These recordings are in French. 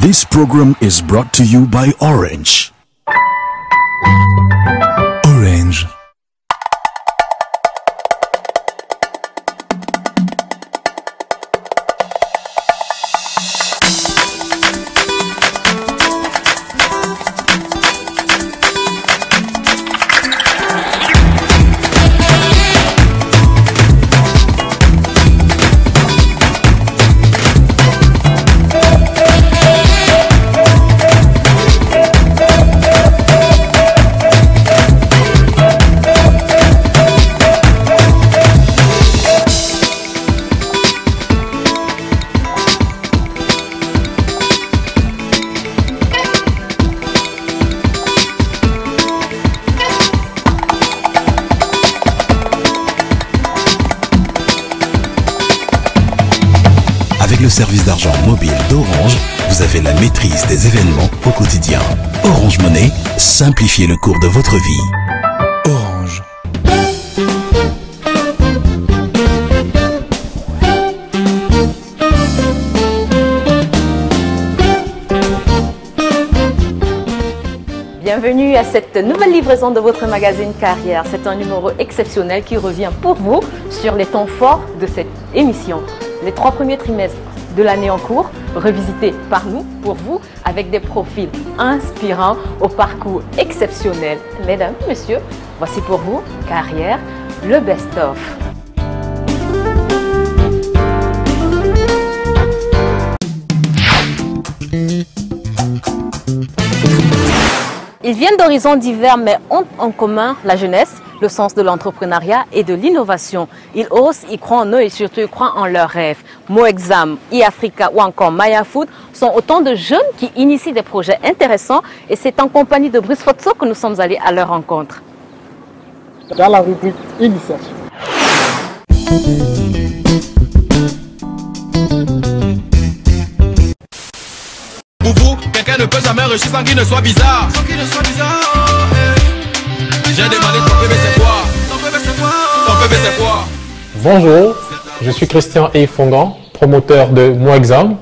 This program is brought to you by Orange. Orange. Le service d'argent mobile d'Orange, vous avez la maîtrise des événements au quotidien. Orange Money, simplifiez le cours de votre vie. Orange. Bienvenue à cette nouvelle livraison de votre magazine Carrière. C'est un numéro exceptionnel qui revient pour vous sur les temps forts de cette émission. Les 3 premiers trimestres de l'année en cours, revisités par nous, pour vous, avec des profils inspirants au parcours exceptionnel. Mesdames, messieurs, voici pour vous, Carrière, le best-of. Ils viennent d'horizons divers mais ont en commun la jeunesse, le sens de l'entrepreneuriat et de l'innovation. Ils osent, ils croient en eux et surtout ils croient en leurs rêves. Moexam, eAfrica ou encore Maya Food sont autant de jeunes qui initient des projets intéressants et c'est en compagnie de Brice Fotso que nous sommes allés à leur rencontre. Dans la rubrique initiation. Pour vous, quelqu'un ne peut jamais réussir sans qu'il ne soit bizarre. Sans qu'il ne soit bizarre, J'ai demandé ton bébé c'est quoi? Ton bébé c'est quoi? Ton bébé c'est quoi? Bonjour, je suis Christian Fongan, promoteur de Moexam.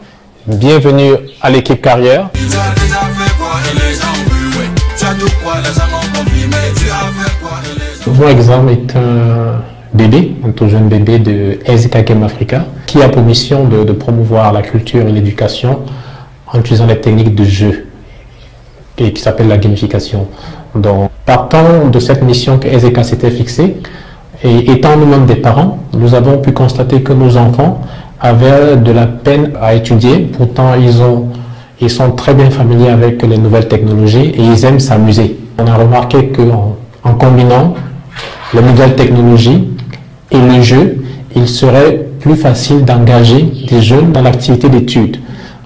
Bienvenue à l'équipe Carrière. Moexam est un bébé, un tout jeune bébé de Ezeka Game Africa, qui a pour mission de promouvoir la culture et l'éducation en utilisant les techniques de jeu et qui s'appelle la gamification. Donc, partant de cette mission que Ezeka s'était fixée, et étant nous-mêmes des parents, nous avons pu constater que nos enfants avaient de la peine à étudier. Pourtant, ils sont très bien familiers avec les nouvelles technologies et ils aiment s'amuser. On a remarqué qu'en combinant les nouvelles technologies et le jeu, il serait plus facile d'engager des jeunes dans l'activité d'études.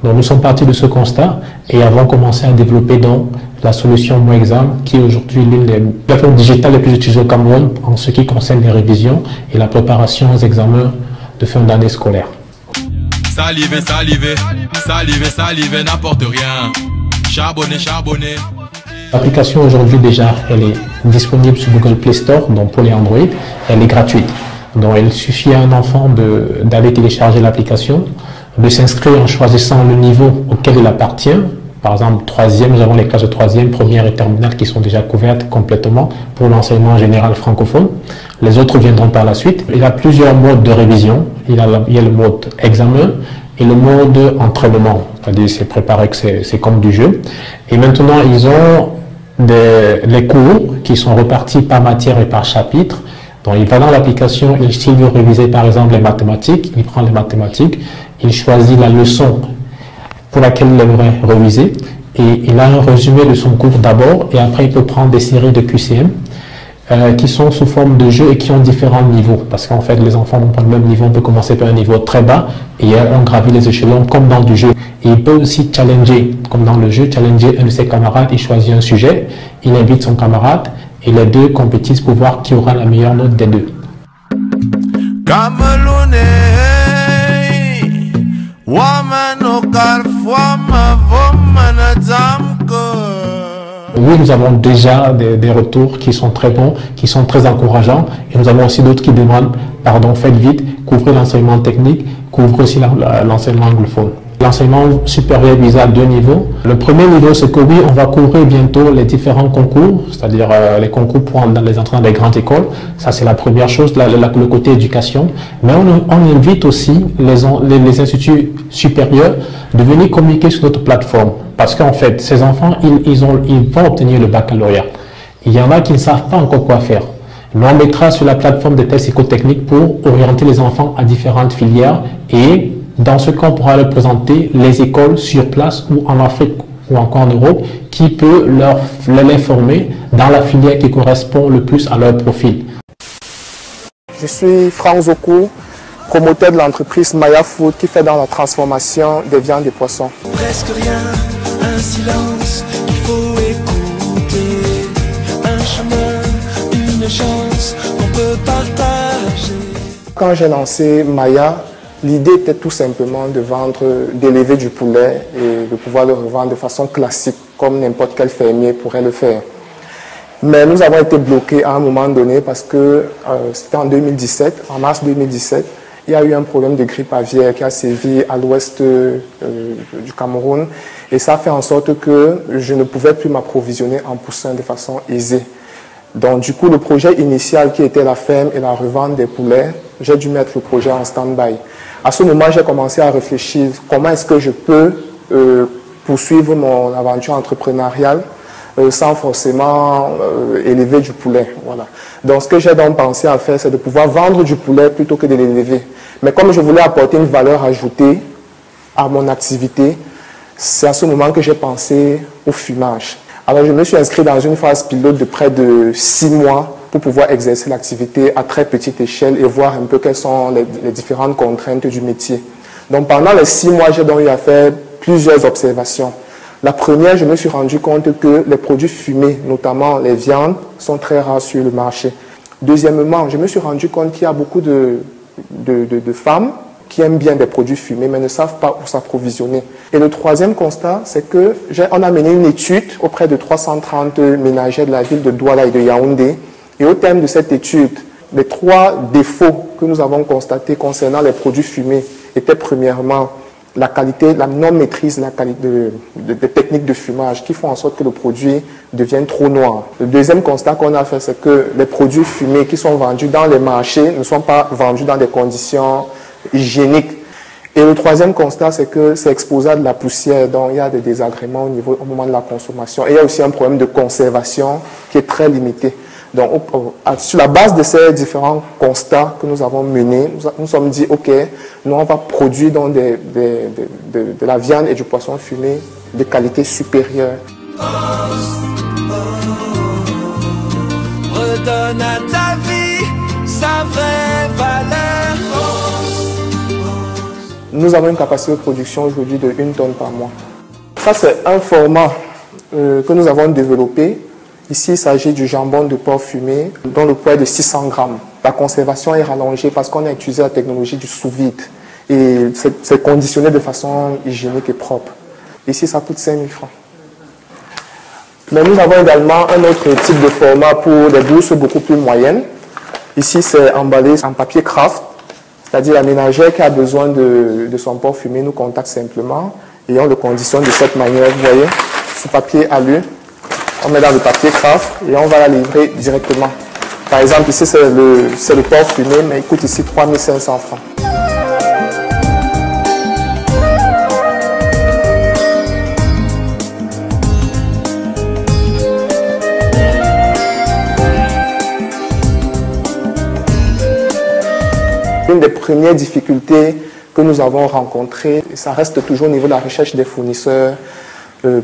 Donc nous sommes partis de ce constat et avons commencé à développer donc la solution Moexam, qui est aujourd'hui l'une des plateformes digitales les plus utilisées au Cameroun en ce qui concerne les révisions et la préparation aux examens de fin d'année scolaire. Saliver, saliver, saliver, saliver, n'importe rien. Charbonner, charbonner. L'application aujourd'hui déjà, elle est disponible sur Google Play Store, donc pour les Android, elle est gratuite. Donc il suffit à un enfant d'aller télécharger l'application, de s'inscrire en choisissant le niveau auquel il appartient. Par exemple, 3e, nous avons les classes de 3e, première et terminale qui sont déjà couvertes complètement pour l'enseignement général francophone. Les autres viendront par la suite. Il y a plusieurs modes de révision. Il y a le mode examen, et le mode entraînement, c'est-à-dire c'est préparé que c'est comme du jeu. Et maintenant, ils ont les cours qui sont repartis par matière et par chapitre. Donc, il va dans l'application, s'il veut réviser par exemple les mathématiques, il prend les mathématiques, il choisit la leçon pour laquelle il aimerait réviser et il a un résumé de son cours d'abord et après il peut prendre des séries de QCM qui sont sous forme de jeu et qui ont différents niveaux parce qu'en fait les enfants n'ont pas le même niveau, on peut commencer par un niveau très bas et on gravit les échelons comme dans du jeu. Et il peut aussi challenger, comme dans le jeu, challenger un de ses camarades, il choisit un sujet, il invite son camarade et les deux compétissent pour voir qui aura la meilleure note des deux. Oui, nous avons déjà des retours qui sont très bons, qui sont très encourageants et nous avons aussi d'autres qui demandent, pardon, faites vite, couvrez l'enseignement technique, couvrez aussi l'enseignement anglophone. L'enseignement supérieur vise à 2 niveaux. Le premier niveau, c'est que oui, on va couvrir bientôt les différents concours, c'est-à-dire les concours pour les entrées dans les grandes écoles. Ça, c'est la première chose, le côté éducation. Mais on invite aussi les instituts supérieurs de venir communiquer sur notre plateforme. Parce qu'en fait, ces enfants, ils vont obtenir le baccalauréat. Il y en a qui ne savent pas encore quoi faire. Nous, on mettra sur la plateforme des tests psychotechniques pour orienter les enfants à différentes filières et dans ce cas, on pourra leur présenter les écoles sur place ou en Afrique ou encore en Europe qui peut les former dans la filière qui correspond le plus à leur profil. Je suis Franck Zoko, promoteur de l'entreprise Maya Food qui fait dans la transformation des viandes et poissons. Presque rien, un silence qu'il faut écouter, un chemin, une chance qu'on peut partager. Quand j'ai lancé Maya, l'idée était tout simplement de vendre, d'élever du poulet et de pouvoir le revendre de façon classique, comme n'importe quel fermier pourrait le faire. Mais nous avons été bloqués à un moment donné parce que c'était en 2017, en mars 2017, il y a eu un problème de grippe aviaire qui a sévi à l'ouest du Cameroun et ça a fait en sorte que je ne pouvais plus m'approvisionner en poussins de façon aisée. Donc du coup, le projet initial qui était la ferme et la revente des poulets, j'ai dû mettre le projet en stand-by. À ce moment, j'ai commencé à réfléchir comment est-ce que je peux poursuivre mon aventure entrepreneuriale sans forcément élever du poulet. Voilà. Donc ce que j'ai donc pensé à faire, c'est de pouvoir vendre du poulet plutôt que de l'élever. Mais comme je voulais apporter une valeur ajoutée à mon activité, c'est à ce moment que j'ai pensé au fumage. Alors je me suis inscrit dans une phase pilote de près de 6 mois pour pouvoir exercer l'activité à très petite échelle et voir un peu quelles sont les différentes contraintes du métier. Donc pendant les 6 mois, j'ai donc eu à faire plusieurs observations. La première, je me suis rendu compte que les produits fumés, notamment les viandes, sont très rares sur le marché. Deuxièmement, je me suis rendu compte qu'il y a beaucoup de femmes qui aiment bien des produits fumés, mais ne savent pas où s'approvisionner. Et le troisième constat, c'est qu'on a mené une étude auprès de 330 ménagères de la ville de Douala et de Yaoundé. Et au terme de cette étude, les 3 défauts que nous avons constatés concernant les produits fumés étaient premièrement la qualité, la non-maîtrise des techniques de fumage qui font en sorte que le produit devienne trop noir. Le deuxième constat qu'on a fait, c'est que les produits fumés qui sont vendus dans les marchés ne sont pas vendus dans des conditions hygiéniques. Et le troisième constat, c'est que c'est exposé à de la poussière, donc il y a des désagréments au moment de la consommation. Et il y a aussi un problème de conservation qui est très limité. Donc, sur la base de ces différents constats que nous avons menés, nous nous sommes dit, OK, nous, on va produire donc de la viande et du poisson fumé de qualité supérieure. Redonne à ta vie sa vraie valeur. Nous avons une capacité de production aujourd'hui de 1 tonne par mois. Ça, c'est un format que nous avons développé. Ici, il s'agit du jambon de porc fumé dont le poids est de 600 grammes. La conservation est rallongée parce qu'on a utilisé la technologie du sous-vide. Et c'est conditionné de façon hygiénique et propre. Ici, ça coûte 5 000 francs. Mais nous avons également un autre type de format pour des bourses beaucoup plus moyennes. Ici, c'est emballé en papier craft. C'est-à-dire la ménagère qui a besoin de son porc fumé nous contacte simplement et on le conditionne de cette manière. Vous voyez, ce papier alu. On met dans le papier craft et on va la livrer directement. Par exemple, ici, c'est le porc fumé, mais il coûte ici 3 500 francs. l'une des premières difficultés que nous avons rencontrées, ça reste toujours au niveau de la recherche des fournisseurs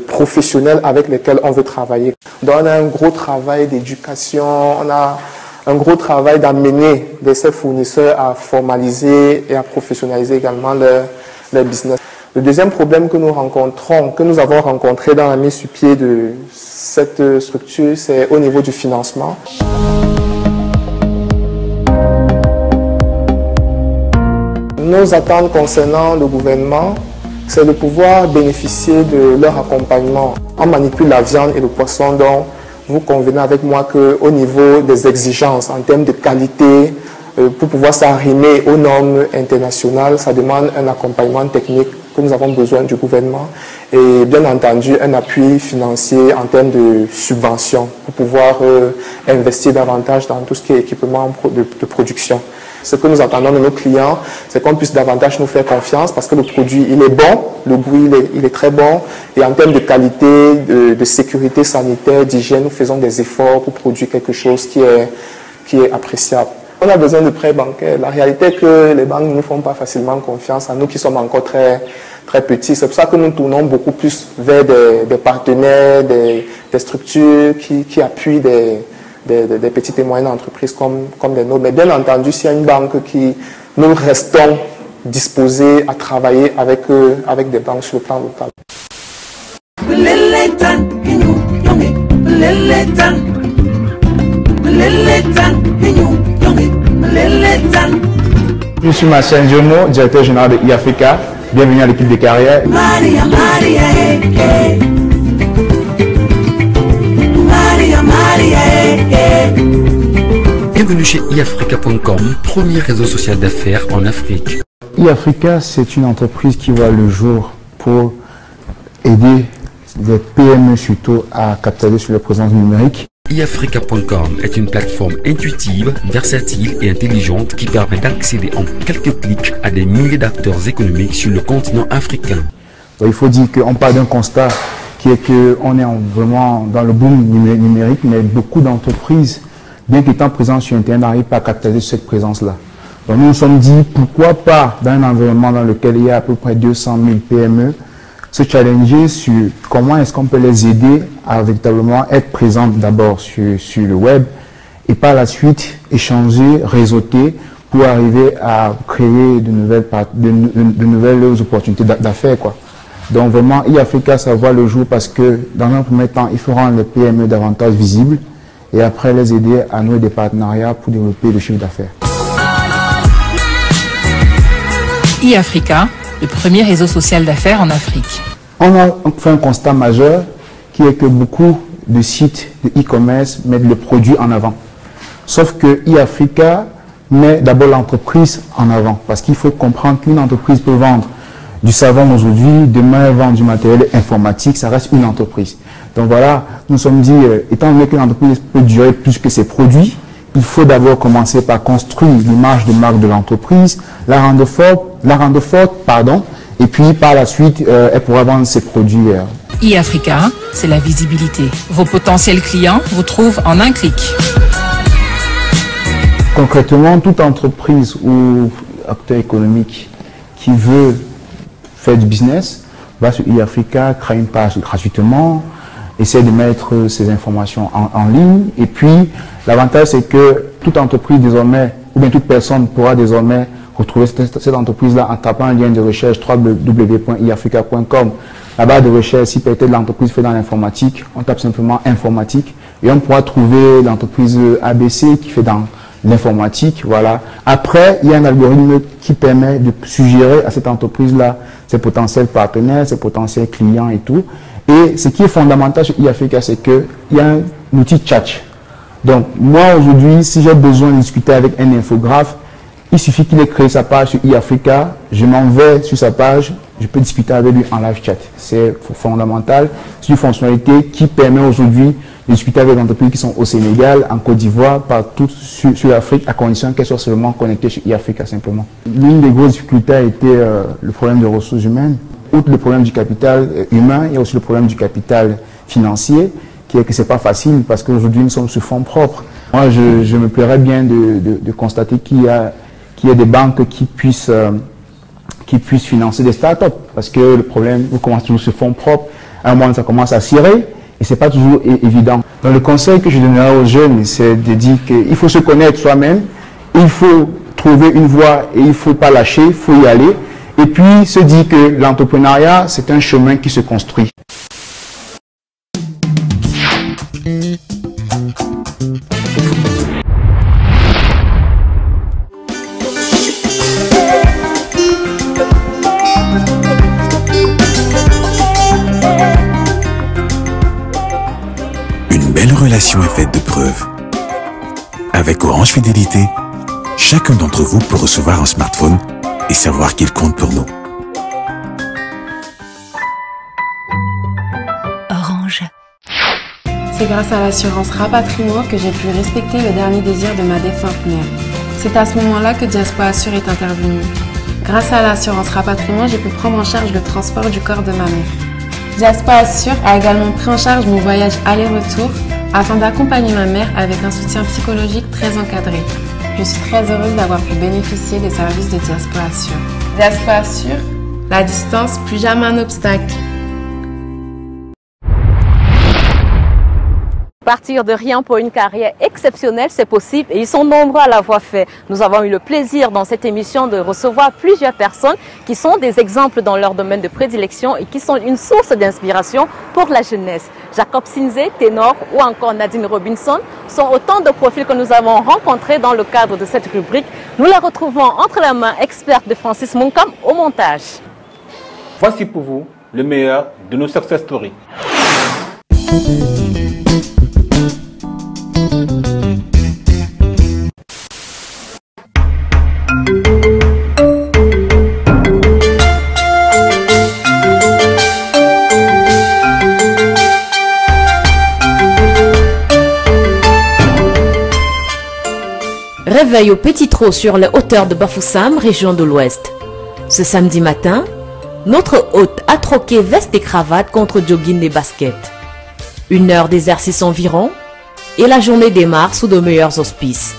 professionnels avec lesquels on veut travailler. Donc on a un gros travail d'éducation, on a un gros travail d'amener ces fournisseurs à formaliser et à professionnaliser également leur business. Le deuxième problème que nous avons rencontré dans la mise sur pied de cette structure, c'est au niveau du financement. Nos attentes concernant le gouvernement, c'est de pouvoir bénéficier de leur accompagnement. On manipule la viande et le poisson, donc vous convenez avec moi qu'au niveau des exigences en termes de qualité, pour pouvoir s'arrimer aux normes internationales, ça demande un accompagnement technique que nous avons besoin du gouvernement et bien entendu un appui financier en termes de subventions pour pouvoir investir davantage dans tout ce qui est équipement de production. Ce que nous attendons de nos clients, c'est qu'on puisse davantage nous faire confiance parce que le produit, il est bon, le goût, il est très bon. Et en termes de qualité, de sécurité sanitaire, d'hygiène, nous faisons des efforts pour produire quelque chose qui est appréciable. On a besoin de prêts bancaires. La réalité est que les banques ne nous font pas facilement confiance à nous qui sommes encore très, très petits. C'est pour ça que nous tournons beaucoup plus vers des partenaires, des structures qui appuient des petites et moyennes entreprises comme les nôtres. Mais bien entendu, s'il y a une banque nous restons disposés à travailler avec des banques sur le plan local. Je suis Marcel Diomo, directeur général de iAfrica. Bienvenue à l'équipe de carrière. Bienvenue chez iAfrica.com, premier réseau social d'affaires en Afrique. iAfrica, c'est une entreprise qui voit le jour pour aider les PME surtout à capitaliser sur la présence numérique. iAfrica.com est une plateforme intuitive, versatile et intelligente qui permet d'accéder en quelques clics à des milliers d'acteurs économiques sur le continent africain. Donc, il faut dire qu'on part d'un constat qui est qu'on est vraiment dans le boom numérique, mais beaucoup d'entreprises, bien qu'étant présentes sur Internet, n'arrivent pas à capitaliser cette présence-là. Donc nous nous sommes dit, pourquoi pas, dans un environnement dans lequel il y a à peu près 200 000 PME, se challenger sur comment est-ce qu'on peut les aider à véritablement être présentes d'abord sur le web et par la suite échanger, réseauter pour arriver à créer de nouvelles opportunités d'affaires, quoi. Donc vraiment, iAfrica, ça voit le jour parce que dans un premier temps, il faut rendre les PME davantage visibles et après les aider à nouer des partenariats pour développer le chiffre d'affaires. iAfrica, le premier réseau social d'affaires en Afrique. On a fait un constat majeur qui est que beaucoup de sites de e-commerce mettent le produit en avant. Sauf que iAfrica met d'abord l'entreprise en avant parce qu'il faut comprendre qu'une entreprise peut vendre du savon aujourd'hui, demain elle vend du matériel informatique, ça reste une entreprise. Donc voilà, nous nous sommes dit, étant donné qu'une entreprise peut durer plus que ses produits, il faut d'abord commencer par construire l'image de marque de l'entreprise, la rendre forte, et puis par la suite, elle pourra vendre ses produits. iAfrica, c'est la visibilité. Vos potentiels clients vous trouvent en un clic. Concrètement, toute entreprise ou acteur économique qui veut faire du business va sur iAfrica, crée une page gratuitement, essaie de mettre ses informations en ligne. Et puis, l'avantage, c'est que toute entreprise désormais, ou bien toute personne pourra désormais retrouver cette entreprise-là en tapant un lien de recherche www.iafrica.com. La barre de recherche, si peut-être l'entreprise fait dans l'informatique, on tape simplement informatique et on pourra trouver l'entreprise ABC qui fait dans l'informatique. Voilà. Après, il y a un algorithme qui permet de suggérer à cette entreprise-là ses potentiels partenaires, ses potentiels clients et tout. Et ce qui est fondamental chez iAfrica, c'est qu'il y a un outil chat. Donc, moi, aujourd'hui, si j'ai besoin de discuter avec un infographe, il suffit qu'il ait créé sa page sur iAfrica, je m'en vais sur sa page, je peux discuter avec lui en live chat. C'est fondamental. C'est une fonctionnalité qui permet aujourd'hui de discuter avec des entreprises qui sont au Sénégal, en Côte d'Ivoire, partout sur l'Afrique, à condition qu'elles soient seulement connectées sur iAfrica simplement. L'une des grosses difficultés a été le problème des ressources humaines. Outre le problème du capital humain, il y a aussi le problème du capital financier, qui est que c'est pas facile parce qu'aujourd'hui nous sommes sur fonds propres. Moi, je me plairais bien de constater qu'il y qu'il y ait des banques qui puissent financer des startups. Parce que le problème, vous commencez toujours sur fonds propres, à un moment ça commence à cirer et c'est pas toujours évident. Donc le conseil que je donnerais aux jeunes, c'est de dire qu'il faut se connaître soi-même, il faut trouver une voie et il ne faut pas lâcher, il faut y aller. Et puis se dire que l'entrepreneuriat, c'est un chemin qui se construit. Une belle relation est faite de preuves. Avec Orange Fidélité, chacun d'entre vous peut recevoir un smartphone et savoir qu'il compte pour nous. Orange. C'est grâce à l'assurance Rapatriement que j'ai pu respecter le dernier désir de ma défunte mère. C'est à ce moment-là que Diaspora Assure est intervenu. Grâce à l'assurance Rapatriement, j'ai pu prendre en charge le transport du corps de ma mère. Diaspora Assure a également pris en charge mon voyage aller-retour afin d'accompagner ma mère avec un soutien psychologique très encadré. Je suis très heureuse d'avoir pu bénéficier des services de Diaspora Assure. Diaspora Assure, la distance, plus jamais un obstacle. Partir de rien pour une carrière exceptionnelle, c'est possible et ils sont nombreux à l'avoir fait. Nous avons eu le plaisir dans cette émission de recevoir plusieurs personnes qui sont des exemples dans leur domaine de prédilection et qui sont une source d'inspiration pour la jeunesse. Jacob Sinze, ténor ou encore Nadine Robinson sont autant de profils que nous avons rencontrés dans le cadre de cette rubrique. Nous la retrouvons entre les mains expertes de Francis Monkam au montage. Voici pour vous le meilleur de nos success stories. Réveil au petit trot sur les hauteurs de Bafoussam, région de l'Ouest. Ce samedi matin, notre hôte a troqué veste et cravate contre jogging et baskets. 1 heure d'exercice environ et la journée démarre sous de meilleurs auspices.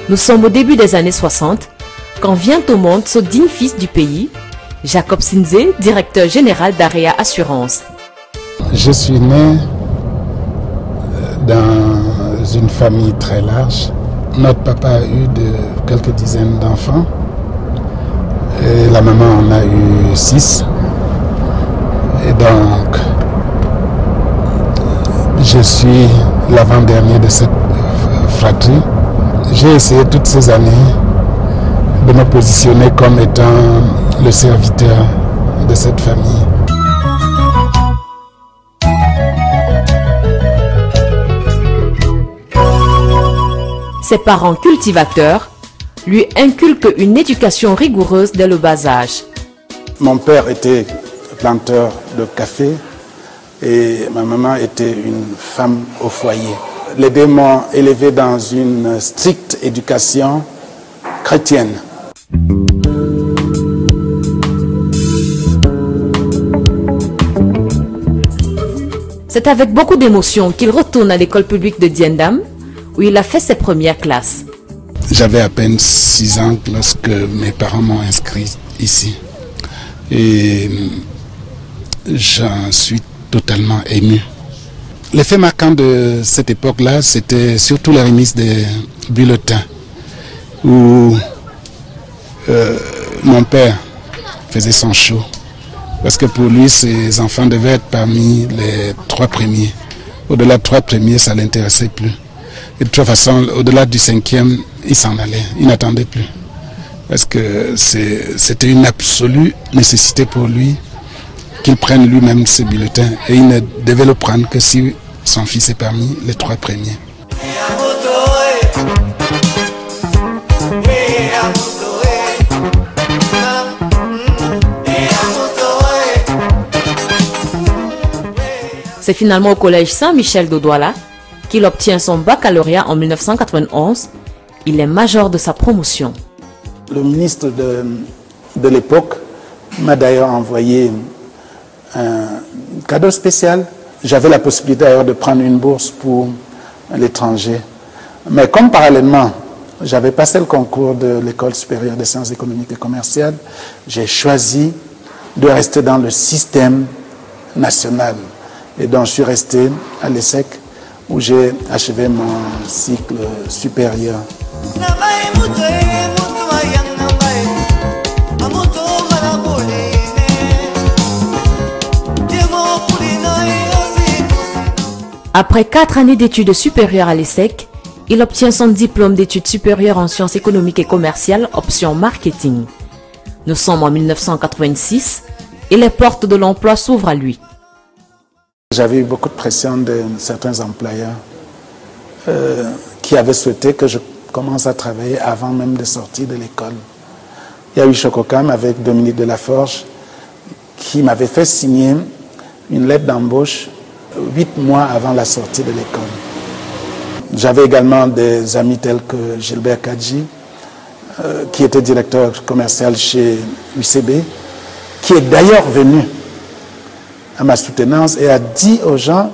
Nous sommes au début des années 60 quand vient au monde ce digne fils du pays, Jacob Sinze, directeur général d'Area Assurance. Je suis né dans une famille très large. Notre papa a eu quelques dizaines d'enfants. Et la maman en a eu 6. Et donc, je suis l'avant-dernier de cette fratrie. J'ai essayé toutes ces années de me positionner comme étant le serviteur de cette famille. Ses parents cultivateurs lui inculquent une éducation rigoureuse dès le bas âge. Mon père était planteur de café et ma maman était une femme au foyer. Les deux m'ont élevé dans une stricte éducation chrétienne. C'est avec beaucoup d'émotion qu'il retourne à l'école publique de Diendam, où il a fait ses premières classes. J'avais à peine 6 ans lorsque mes parents m'ont inscrit ici. Et j'en suis totalement ému. L'effet marquant de cette époque-là, c'était surtout la remise des bulletins, où mon père faisait son show. Parce que pour lui, ses enfants devaient être parmi les 3 premiers. Au-delà de 3 premiers, ça ne l'intéressait plus. Et de toute façon, au-delà du 5e, il s'en allait, il n'attendait plus. Parce que c'était une absolue nécessité pour lui qu'il prenne lui-même ses bulletins. Et il ne devait le prendre que si son fils est parmi les 3 premiers. C'est finalement au collège Saint-Michel de Douala qu'il obtient son baccalauréat en 1991. Il est major de sa promotion. Le ministre de l'époque m'a d'ailleurs envoyé un cadeau spécial. J'avais la possibilité d'ailleurs de prendre une bourse pour l'étranger. Mais comme parallèlement, j'avais passé le concours de l'École supérieure des sciences économiques et commerciales, j'ai choisi de rester dans le système national. Et donc je suis resté à l'ESSEC où j'ai achevé mon cycle supérieur. Après 4 années d'études supérieures à l'ESSEC, il obtient son diplôme d'études supérieures en sciences économiques et commerciales, option marketing. Nous sommes en 1986 et les portes de l'emploi s'ouvrent à lui. J'avais eu beaucoup de pression de certains employeurs qui avaient souhaité que je commence à travailler avant même de sortir de l'école. Il y a eu Chococam avec Dominique Delaforge qui m'avait fait signer une lettre d'embauche 8 mois avant la sortie de l'école. J'avais également des amis tels que Gilbert Kadji, qui était directeur commercial chez UCB, qui est d'ailleurs venu à ma soutenance et a dit aux gens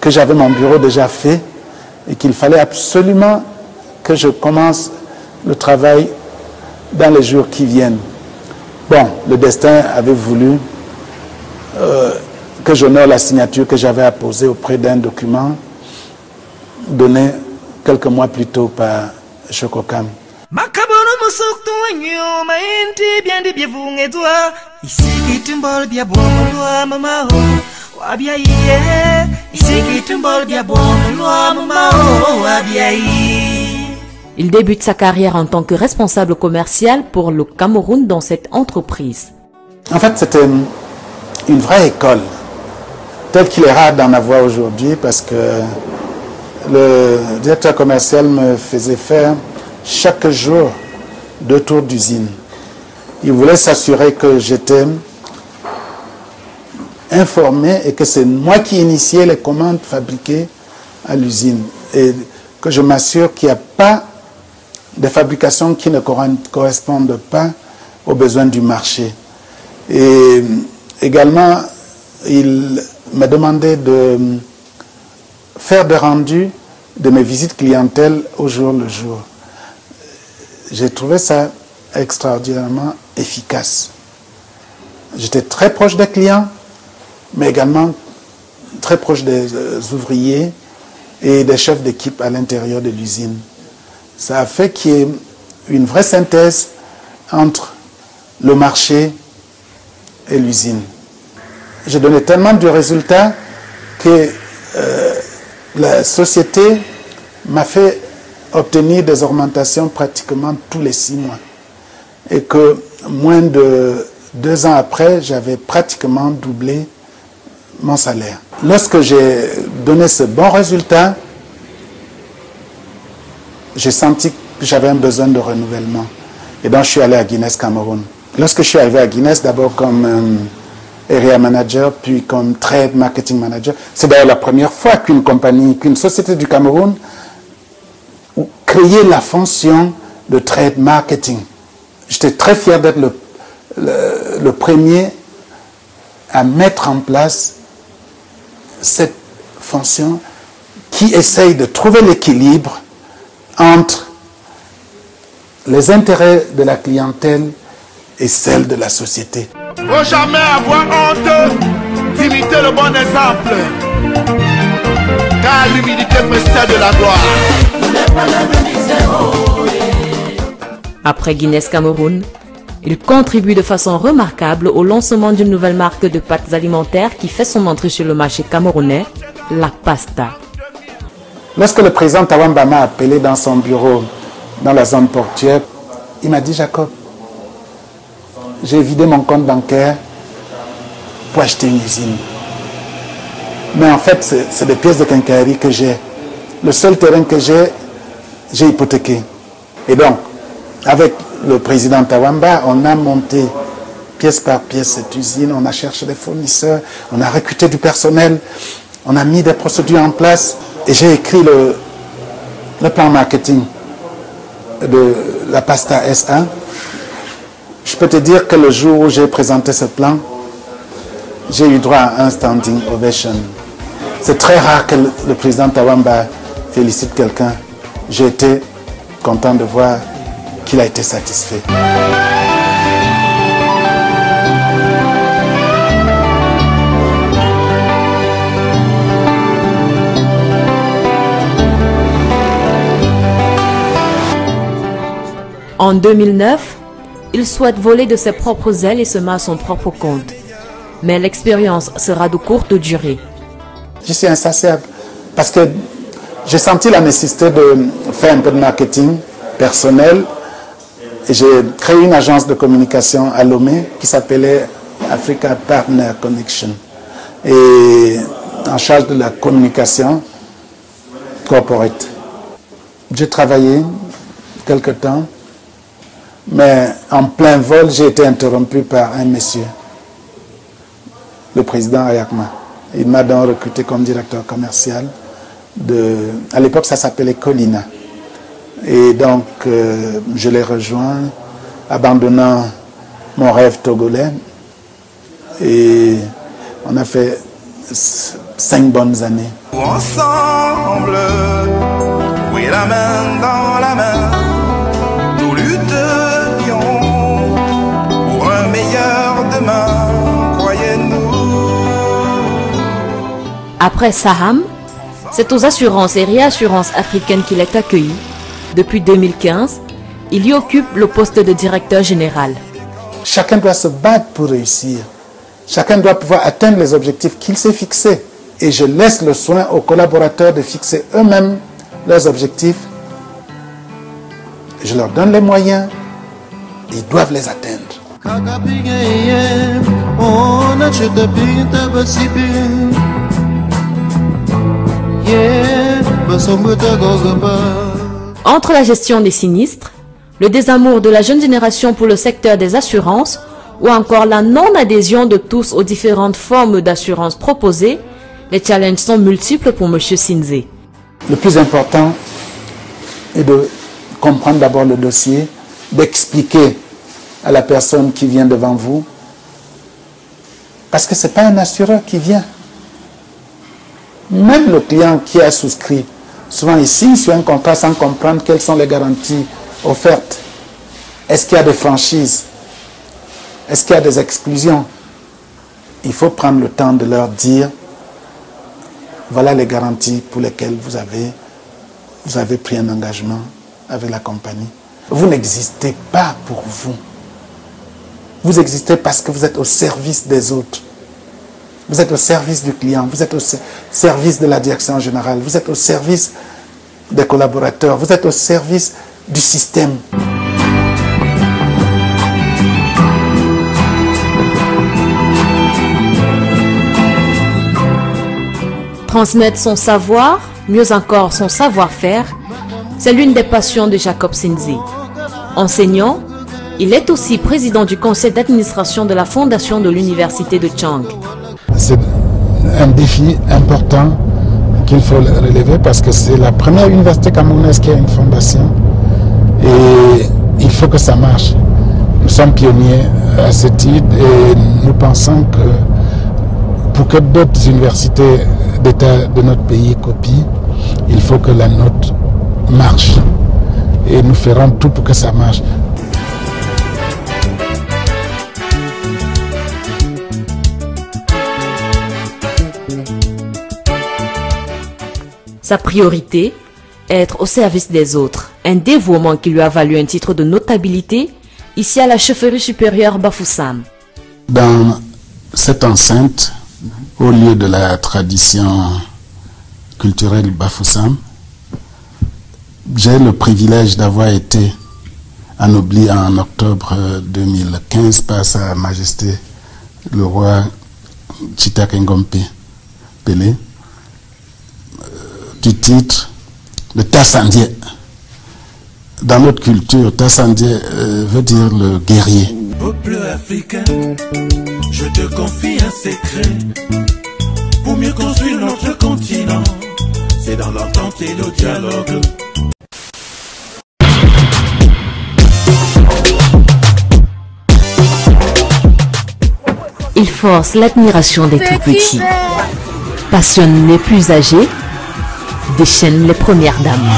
que j'avais mon bureau déjà fait et qu'il fallait absolument que je commence le travail dans les jours qui viennent. Bon, le destin avait voulu que j'honore la signature que j'avais apposée auprès d'un document donné quelques mois plus tôt par Chococam. Il débute sa carrière en tant que responsable commercial pour le Cameroun dans cette entreprise. En fait, c'était une vraie école, telle qu'il est rare d'en avoir aujourd'hui, parce que le directeur commercial me faisait faire chaque jour 2 tours d'usine. Il voulait s'assurer que j'étais informé et que c'est moi qui initiais les commandes fabriquées à l'usine et que je m'assure qu'il n'y a pas de fabrication qui ne correspondent pas aux besoins du marché. Et également, il m'a demandé de faire des rendus de mes visites clientèle au jour le jour. J'ai trouvé ça extraordinairement efficace. J'étais très proche des clients, mais également très proche des ouvriers et des chefs d'équipe à l'intérieur de l'usine. Ça a fait qu'il y ait une vraie synthèse entre le marché et l'usine. J'ai donné tellement de résultats que la société m'a fait obtenir des augmentations pratiquement tous les 6 mois. Et que moins de 2 ans après, j'avais pratiquement doublé mon salaire. Lorsque j'ai donné ce bon résultat, j'ai senti que j'avais un besoin de renouvellement. Et donc je suis allé à Guinness Cameroun. Lorsque je suis arrivé à Guinness, d'abord comme area manager, puis comme trade marketing manager, c'est d'ailleurs la première fois qu'une société du Cameroun créait la fonction de trade marketing. J'étais très fier d'être le premier à mettre en place cette fonction qui essaye de trouver l'équilibre entre les intérêts de la clientèle et celle de la société. Faut jamais avoir honte d'imiter le bon exemple, car l'humilité précède la gloire. Après Guinness Cameroun, il contribue de façon remarquable au lancement d'une nouvelle marque de pâtes alimentaires qui fait son entrée sur le marché camerounais, la pasta. Lorsque le président Tawamba m'a appelé dans son bureau dans la zone portuaire, il m'a dit: Jacob, j'ai vidé mon compte bancaire pour acheter une usine. Mais en fait, c'est des pièces de quincaillerie que j'ai. Le seul terrain que j'ai hypothéqué. Et donc, avec le président Tawamba, on a monté pièce par pièce cette usine, on a cherché des fournisseurs, on a recruté du personnel, on a mis des procédures en place et j'ai écrit le plan marketing de la pasta S1. Je peux te dire que le jour où j'ai présenté ce plan, j'ai eu droit à un standing ovation. C'est très rare que le président Tawamba félicite quelqu'un. J'ai été content de voir qu'il a été satisfait. En 2009, il souhaite voler de ses propres ailes et se met à son propre compte. Mais l'expérience sera de courte durée. Je suis insatiable parce que j'ai senti la nécessité de faire un peu de marketing personnel. J'ai créé une agence de communication à Lomé qui s'appelait Africa Partner Connection. Et en charge de la communication corporate. J'ai travaillé quelque temps, mais en plein vol, j'ai été interrompu par un monsieur, le président Ayakma. Il m'a donc recruté comme directeur commercial à l'époque ça s'appelait Colina. Et donc je l'ai rejoint, abandonnant mon rêve togolais. Et on a fait 5 bonnes années. Ensemble, oui, la main dans la main, nous lutterions pour un meilleur demain, croyez-nous. Après Saham, c'est aux assurances et réassurances africaines qu'il est accueilli. Depuis 2015, il y occupe le poste de directeur général. Chacun doit se battre pour réussir. Chacun doit pouvoir atteindre les objectifs qu'il s'est fixés. Et je laisse le soin aux collaborateurs de fixer eux-mêmes leurs objectifs. Je leur donne les moyens. Ils doivent les atteindre. Entre la gestion des sinistres, le désamour de la jeune génération pour le secteur des assurances ou encore la non-adhésion de tous aux différentes formes d'assurance proposées, les challenges sont multiples pour M. Sinzé. Le plus important est de comprendre d'abord le dossier, d'expliquer à la personne qui vient devant vous, parce que ce n'est pas un assureur qui vient. Même le client qui a souscrit, souvent il signe sur un contrat sans comprendre quelles sont les garanties offertes. Est-ce qu'il y a des franchises? Est-ce qu'il y a des exclusions? Il faut prendre le temps de leur dire, voilà les garanties pour lesquelles vous avez pris un engagement avec la compagnie. Vous n'existez pas pour vous. Vous existez parce que vous êtes au service des autres. Vous êtes au service du client, vous êtes au service de la direction générale, vous êtes au service des collaborateurs, vous êtes au service du système. Transmettre son savoir, mieux encore son savoir-faire, c'est l'une des passions de Jacob Sinzé. Enseignant, il est aussi président du conseil d'administration de la fondation de l'université de Chang. C'est un défi important qu'il faut relever parce que c'est la première université camerounaise qui a une fondation et il faut que ça marche. Nous sommes pionniers à ce titre et nous pensons que pour que d'autres universités d'État de notre pays copient, il faut que la nôtre marche et nous ferons tout pour que ça marche. Sa priorité, être au service des autres, un dévouement qui lui a valu un titre de notabilité, ici à la chefferie supérieure Bafoussam. Dans cette enceinte, au lieu de la tradition culturelle Bafoussam, j'ai le privilège d'avoir été anobli en octobre 2015 par Sa Majesté le roi Tshitaka Ngompe Pelé, du titre de Tassandie. Dans notre culture, Tassandie veut dire le guerrier. Peuple africain, je te confie un secret. Pour mieux construire notre continent, c'est dans l'entente et le dialogue. Il force l'admiration des tout petits, passionne les plus âgés, déchaîne les premières dames.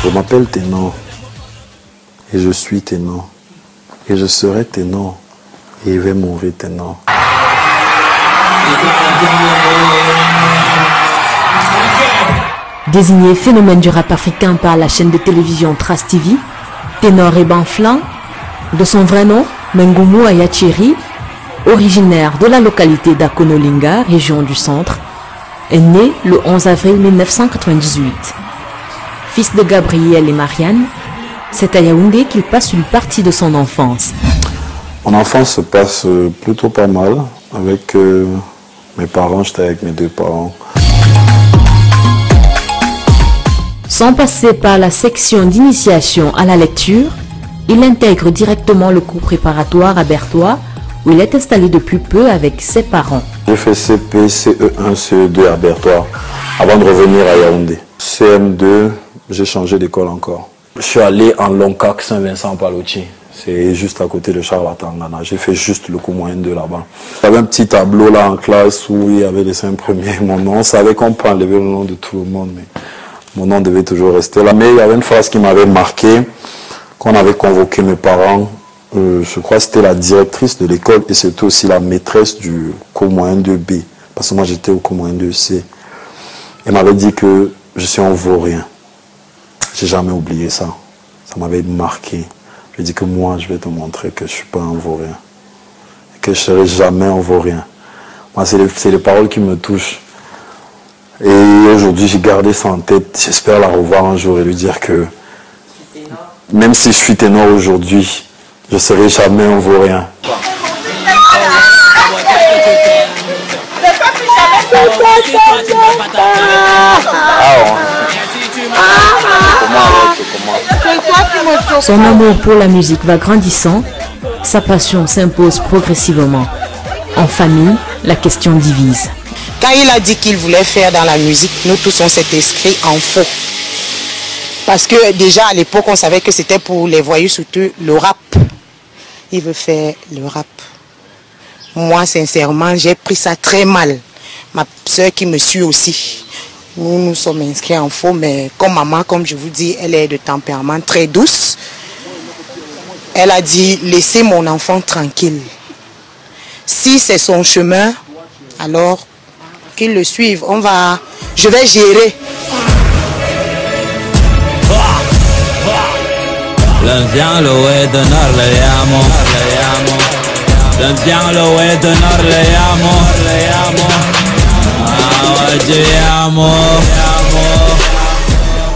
Je m'appelle Ténor et je suis ténor et je serai ténor et je vais mourir ténor. Désigné phénomène du rap africain par la chaîne de télévision Trace TV, Ténor et Banflan, de son vrai nom, Mengumu Ayachiri, originaire de la localité d'Akonolinga, région du centre, est né le 11 avril 1998. Fils de Gabriel et Marianne, c'est à Yaoundé qu'il passe une partie de son enfance. Mon enfance se passe plutôt pas mal avec mes parents, j'étais avec mes deux parents. Sans passer par la section d'initiation à la lecture, il intègre directement le cours préparatoire à Berthois, où il est installé depuis peu avec ses parents. J'ai fait CP, CE1, CE2 à Berthois avant de revenir à Yaoundé. CM2, j'ai changé d'école encore. Je suis allé en Loncac, Saint-Vincent-Palottier. C'est juste à côté de Charles-Atangana. J'ai fait juste le cours moyen 2 là-bas. J'avais un petit tableau là en classe où il y avait les 5 premiers. Mon nom, on savait qu'on peut enlever le nom de tout le monde, mais mon nom devait toujours rester là. Mais il y avait une phrase qui m'avait marqué, qu'on avait convoqué mes parents. Je crois que c'était la directrice de l'école et c'était aussi la maîtresse du cours moyen 2B. Parce que moi j'étais au cours moyen 2C. Elle m'avait dit que je suis un vaurien. J'ai jamais oublié ça. Ça m'avait marqué. Je lui ai dit que moi, je vais te montrer que je ne suis pas un vaurien. Et que je ne serai jamais un vaurien. Moi, c'est les paroles qui me touchent. Et aujourd'hui, j'ai gardé ça en tête. J'espère la revoir un jour et lui dire que même si je suis ténor aujourd'hui, je ne serai jamais un vaurien. Son amour pour la musique va grandissant, sa passion s'impose progressivement. En famille, la question divise. Quand il a dit qu'il voulait faire dans la musique, nous tous on s'est inscrits en faux. Parce que déjà à l'époque on savait que c'était pour les voyous, surtout le rap. Il veut faire le rap. Moi sincèrement j'ai pris ça très mal. Ma soeur qui me suit aussi. Nous nous sommes inscrits en faux, mais comme maman, comme je vous dis, elle est de tempérament très douce. Elle a dit, laissez mon enfant tranquille. Si c'est son chemin, alors qu'il le suive. Je vais gérer.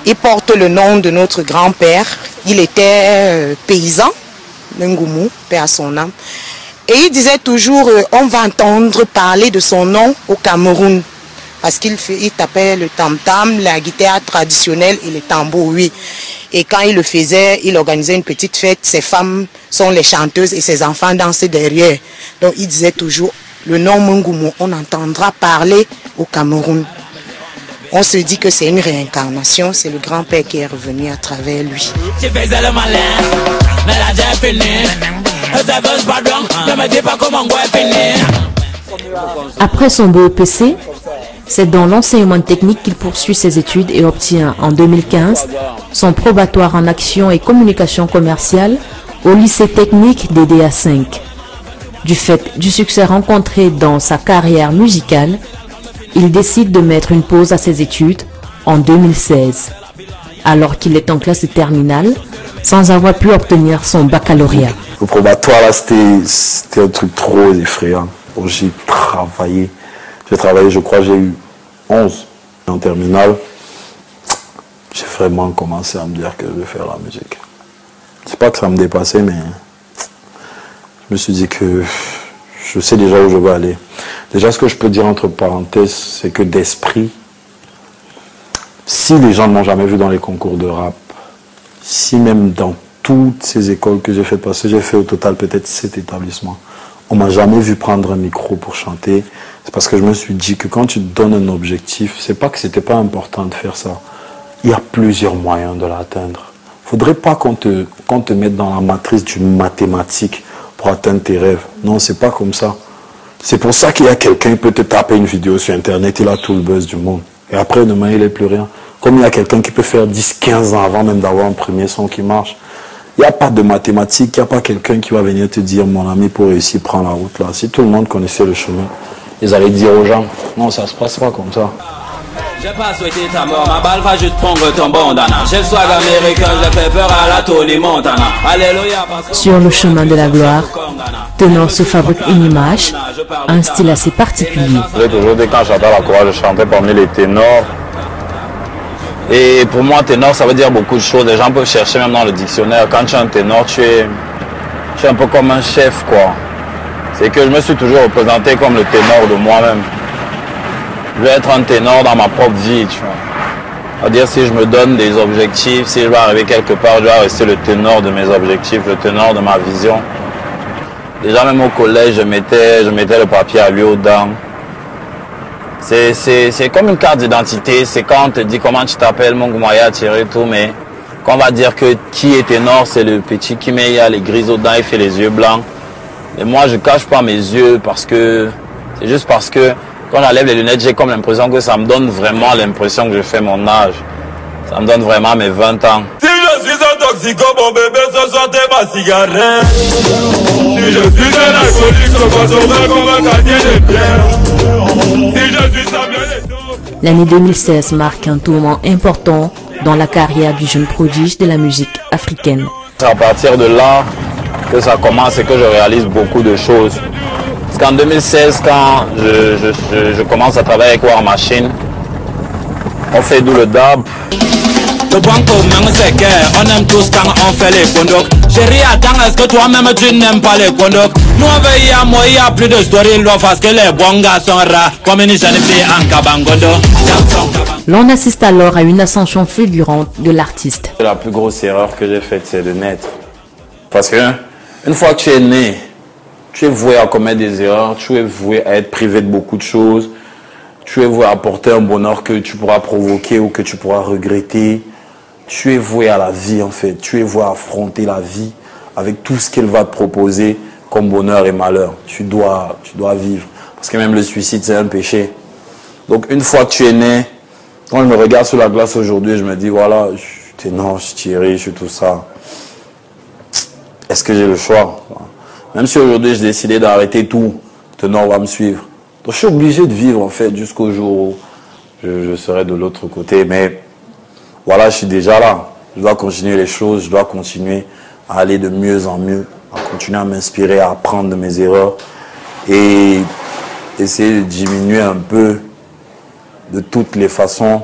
Il porte le nom de notre grand-père. Il était paysan, Mengumu, paix à son âme. Et il disait toujours, on va entendre parler de son nom au Cameroun. Parce qu'il tapait le tam-tam, la guitare traditionnelle et les tambours, oui. Et quand il le faisait, il organisait une petite fête. Ses femmes sont les chanteuses et ses enfants dansaient derrière. Donc il disait toujours, le nom Mengumu, on entendra parler au Cameroun. On se dit que c'est une réincarnation, c'est le grand-père qui est revenu à travers lui. Tu faisais le malin, mais là j'ai fini. Ne me dis pas comment on finir. Après son BEPC, c'est dans l'enseignement technique qu'il poursuit ses études et obtient en 2015 son probatoire en action et communication commerciale au lycée technique DDA 5. Du fait du succès rencontré dans sa carrière musicale, il décide de mettre une pause à ses études en 2016, alors qu'il est en classe de terminale, sans avoir pu obtenir son baccalauréat. Le probatoire, là, c'était un truc trop effrayant. Donc j'ai travaillé. Je crois, j'ai eu 11 en terminale. J'ai vraiment commencé à me dire que je vais faire la musique. C'est pas que ça me dépassait, mais je me suis dit que je sais déjà où je veux aller. Déjà, ce que je peux dire entre parenthèses, c'est que d'esprit, si les gens ne m'ont jamais vu dans les concours de rap, si même dans toutes ces écoles que j'ai faites passer, j'ai fait au total peut-être 7 établissements, on ne m'a jamais vu prendre un micro pour chanter, c'est parce que je me suis dit que quand tu te donnes un objectif, c'est pas que c'était pas important de faire ça. Il y a plusieurs moyens de l'atteindre. faudrait pas qu'on te mette dans la matrice du mathématique pour atteindre tes rêves. Non, c'est pas comme ça. C'est pour ça qu'il y a quelqu'un qui peut te taper une vidéo sur Internet, il a tout le buzz du monde. Et après, demain, il n'est plus rien. Comme il y a quelqu'un qui peut faire 10-15 ans avant même d'avoir un premier son qui marche. Il n'y a pas de mathématiques, il n'y a pas quelqu'un qui va venir te dire, mon ami, pour réussir, prends la route là. Si tout le monde connaissait le chemin, ils allaient dire aux gens, non, ça se passe pas comme ça. J'ai pas souhaité ta mort, ma balle va juste prendre ton bandana. J'ai le swag américain, j'ai fait peur à la Tony Montana. Alléluia. Sur le chemin de la gloire, Ténor se fabrique une image, un style assez particulier. J'ai toujours dit quand j'entends la chorale, je chantais parmi les ténors. Et pour moi, ténor, ça veut dire beaucoup de choses. Les gens peuvent chercher même dans le dictionnaire. Quand tu es un ténor, tu es un peu comme un chef, quoi. C'est que je me suis toujours représenté comme le ténor de moi-même. Je vais être un ténor dans ma propre vie, tu vois. C'est-à-dire, si je me donne des objectifs, si je vais arriver quelque part, je dois rester le ténor de mes objectifs, le ténor de ma vision. Déjà, même au collège, je mettais le papier à l'eau dedans. C'est comme une carte d'identité. C'est quand on te dit comment tu t'appelles, Mongumaya, Thierry, tout, mais quand on va dire que qui est ténor, c'est le petit qui met, il y a les grisaux dedans, il fait les yeux blancs. Et moi, je cache pas mes yeux parce que, c'est juste parce que quand j'enlève les lunettes, j'ai comme l'impression que ça me donne vraiment l'impression que je fais mon âge. Ça me donne vraiment mes 20 ans. Si je suis un toxico, mon bébé, ce soir t'es ma cigarette. Si je suis un alcoolique, je consommerai comme un quartier de pierre. Si je suis Samuel. L'année 2016 marque un tournant important dans la carrière du jeune prodige de la musique africaine. C'est à partir de là que ça commence et que je réalise beaucoup de choses. Parce qu'en 2016, quand je commence à travailler avec War Machine, on fait d'où le dab. Le point commun c'est qu'on aime tous quand on fait les condocs. Chérie, attends, est-ce que toi-même tu n'aimes pas les condocs? Nous on veille à moi, il n'y a plus de story love parce que les bons gars sont rares. Comme une jeune fille en kabangodo. L'on assiste alors à une ascension fulgurante de l'artiste. La plus grosse erreur que j'ai faite, c'est de naître. Parce que une fois que tu es né, tu es voué à commettre des erreurs, tu es voué à être privé de beaucoup de choses, tu es voué à apporter un bonheur que tu pourras provoquer ou que tu pourras regretter. Tu es voué à la vie en fait, tu es voué à affronter la vie avec tout ce qu'elle va te proposer comme bonheur et malheur. Tu dois vivre, parce que même le suicide c'est un péché. Donc une fois que tu es né, quand je me regarde sur la glace aujourd'hui, je me dis voilà, je suis ténor, je suis Thierry, je suis tout ça. Est-ce que j'ai le choix? Même si aujourd'hui j'ai décidé d'arrêter tout, ténor va me suivre. Donc je suis obligé de vivre en fait jusqu'au jour où je serai de l'autre côté. Mais voilà, je suis déjà là. Je dois continuer les choses, je dois continuer à aller de mieux en mieux, à continuer à m'inspirer, à apprendre de mes erreurs et essayer de diminuer un peu de toutes les façons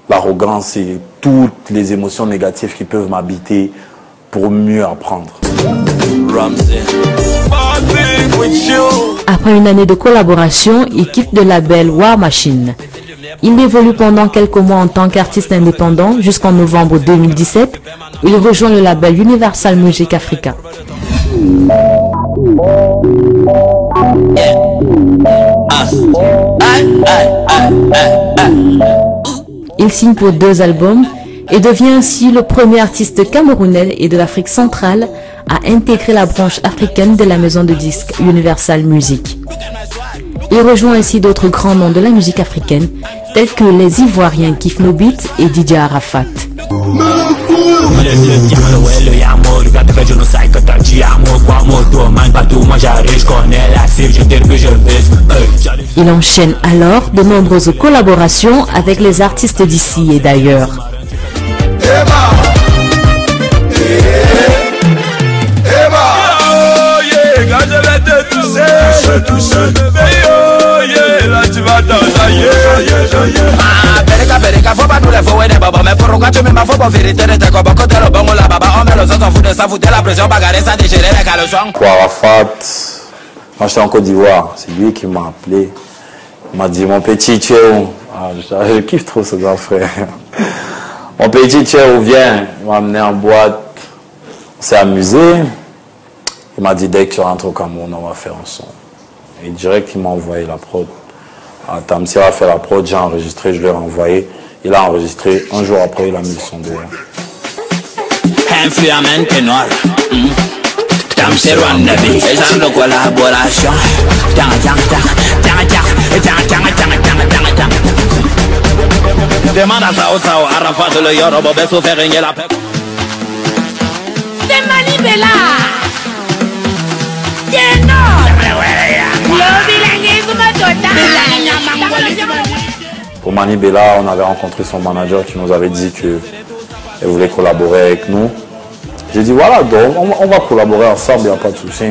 l'arrogance et toutes les émotions négatives qui peuvent m'habiter pour mieux apprendre. Après une année de collaboration, il quitte le label War Machine. Il évolue pendant quelques mois en tant qu'artiste indépendant jusqu'en novembre 2017. Il rejoint le label Universal Music Africa. Il signe pour 2 albums et devient ainsi le premier artiste camerounais et de l'Afrique centrale à intégrer la branche africaine de la maison de disques Universal Music. Il rejoint ainsi d'autres grands noms de la musique africaine, tels que les Ivoiriens Kif No Beat et DJ Arafat. Il enchaîne alors de nombreuses collaborations avec les artistes d'ici et d'ailleurs. Pour Arafat, quand j'étais en Côte d'Ivoire, c'est lui qui m'a appelé. Il m'a dit, mon petit, tu es où? Je kiffe trop ce grand frère. Mon petit, tu es où? Viens. Il m'a amené en boîte. On s'est amusé. Il m'a dit, dès que tu rentres au Cameroun, on va faire un son. Et direct, il m'a envoyé la prod. Tamsi va faire la prod, j'ai enregistré, je l'ai renvoyé. Il a enregistré, un jour après, il a mis le son derrière. influent ténor. Tam c'est Rwanda B, c'est genre de collaboration. Demande à Sao Sao, Arafat le Yoruba, Besso faire régner la paix. C'est Mani Bella. Ténor. Pour Mani Bella, on avait rencontré son manager qui nous avait dit qu'elle voulait collaborer avec nous. J'ai dit voilà, donc on va collaborer ensemble, il n'y a pas de souci.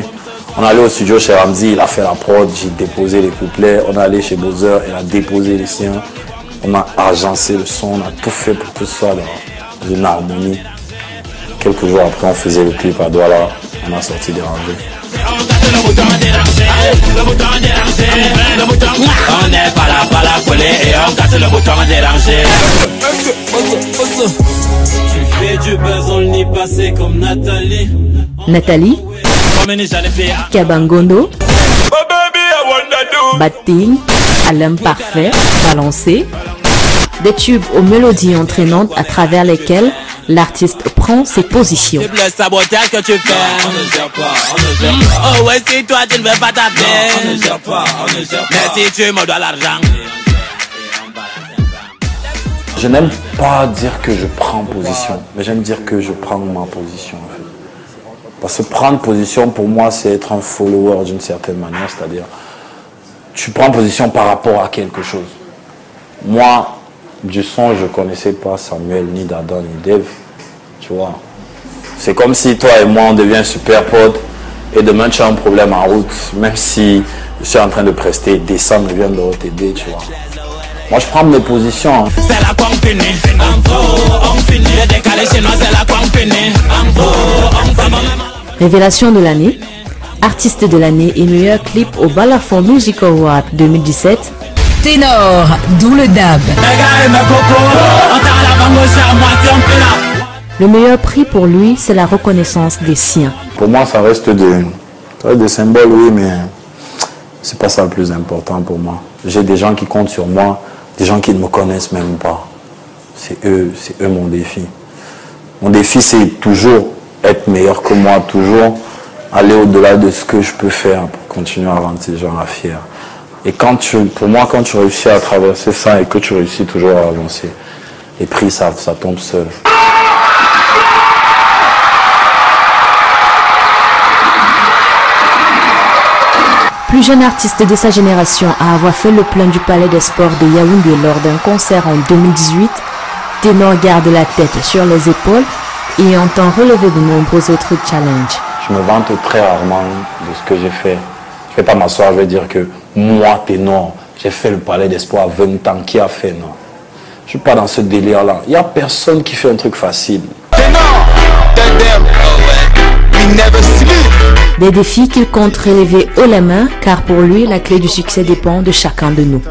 On est allé au studio chez Ramzi, il a fait la prod, j'ai déposé les couplets. On est allé chez Bowser, il a déposé les siens. On a agencé le son, on a tout fait pour que ce soit dans une harmonie. Quelques jours après, on faisait le clip à Douala, on a sorti Déranger. On n'est pas là coller et on casse le bouton déranger. Tu fais du buzz, on n'y passé comme Nathalie. Nathalie, Kabangondo, Batting, Alain Parfait, Balancé. Des tubes aux mélodies entraînantes à travers lesquelles l'artiste prend ses positions. Le sabotage que tu fais. On ne gère pas, on ne gère pas. Oh ouais, si toi tu ne veux pas taper. On ne gère pas, on ne gère pas. Mais si tu me dois l'argent. Je n'aime pas dire que je prends position, mais j'aime dire que je prends ma position en fait. Parce que prendre position pour moi c'est être un follower d'une certaine manière, c'est-à-dire tu prends position par rapport à quelque chose. Moi, du son, je ne connaissais pas Samuel, ni Dada, ni Dave, tu vois. C'est comme si toi et moi on devient super potes et demain tu as un problème en route, même si je suis en train de prester, descendre, je viens de t'aider, tu vois. Moi je prends mes positions. C'est la compagnie, on finit, le décalé chez nous c'est la compagnie, Révélation de l'année, artiste de l'année et meilleur clip au Balafon Music Award 2017. Ténor, d'où le dab. Le meilleur prix pour lui, c'est la reconnaissance des siens. Pour moi, ça reste des symboles, oui, mais c'est pas ça le plus important pour moi. J'ai des gens qui comptent sur moi, des gens qui ne me connaissent même pas. C'est eux mon défi. Mon défi, c'est toujours être meilleur que moi, toujours aller au-delà de ce que je peux faire pour continuer à rendre ces gens fiers. Et pour moi, quand tu réussis à traverser ça et que tu réussis toujours à avancer, les prix, ça tombe seul. Plus jeune artiste de sa génération à avoir fait le plein du Palais des Sports de Yaoundé lors d'un concert en 2018, Ténor garde la tête sur les épaules et entend relever de nombreux autres challenges. Je me vante très rarement de ce que j'ai fait. Je ne vais pas m'asseoir, je vais dire que moi, Ténor, j'ai fait le Palais des Sports à 20 ans. Qui a fait, non? Je ne suis pas dans ce délire-là. Il n'y a personne qui fait un truc facile. Des défis qu'il compte relever haut la main, car pour lui, la clé du succès dépend de chacun de nous.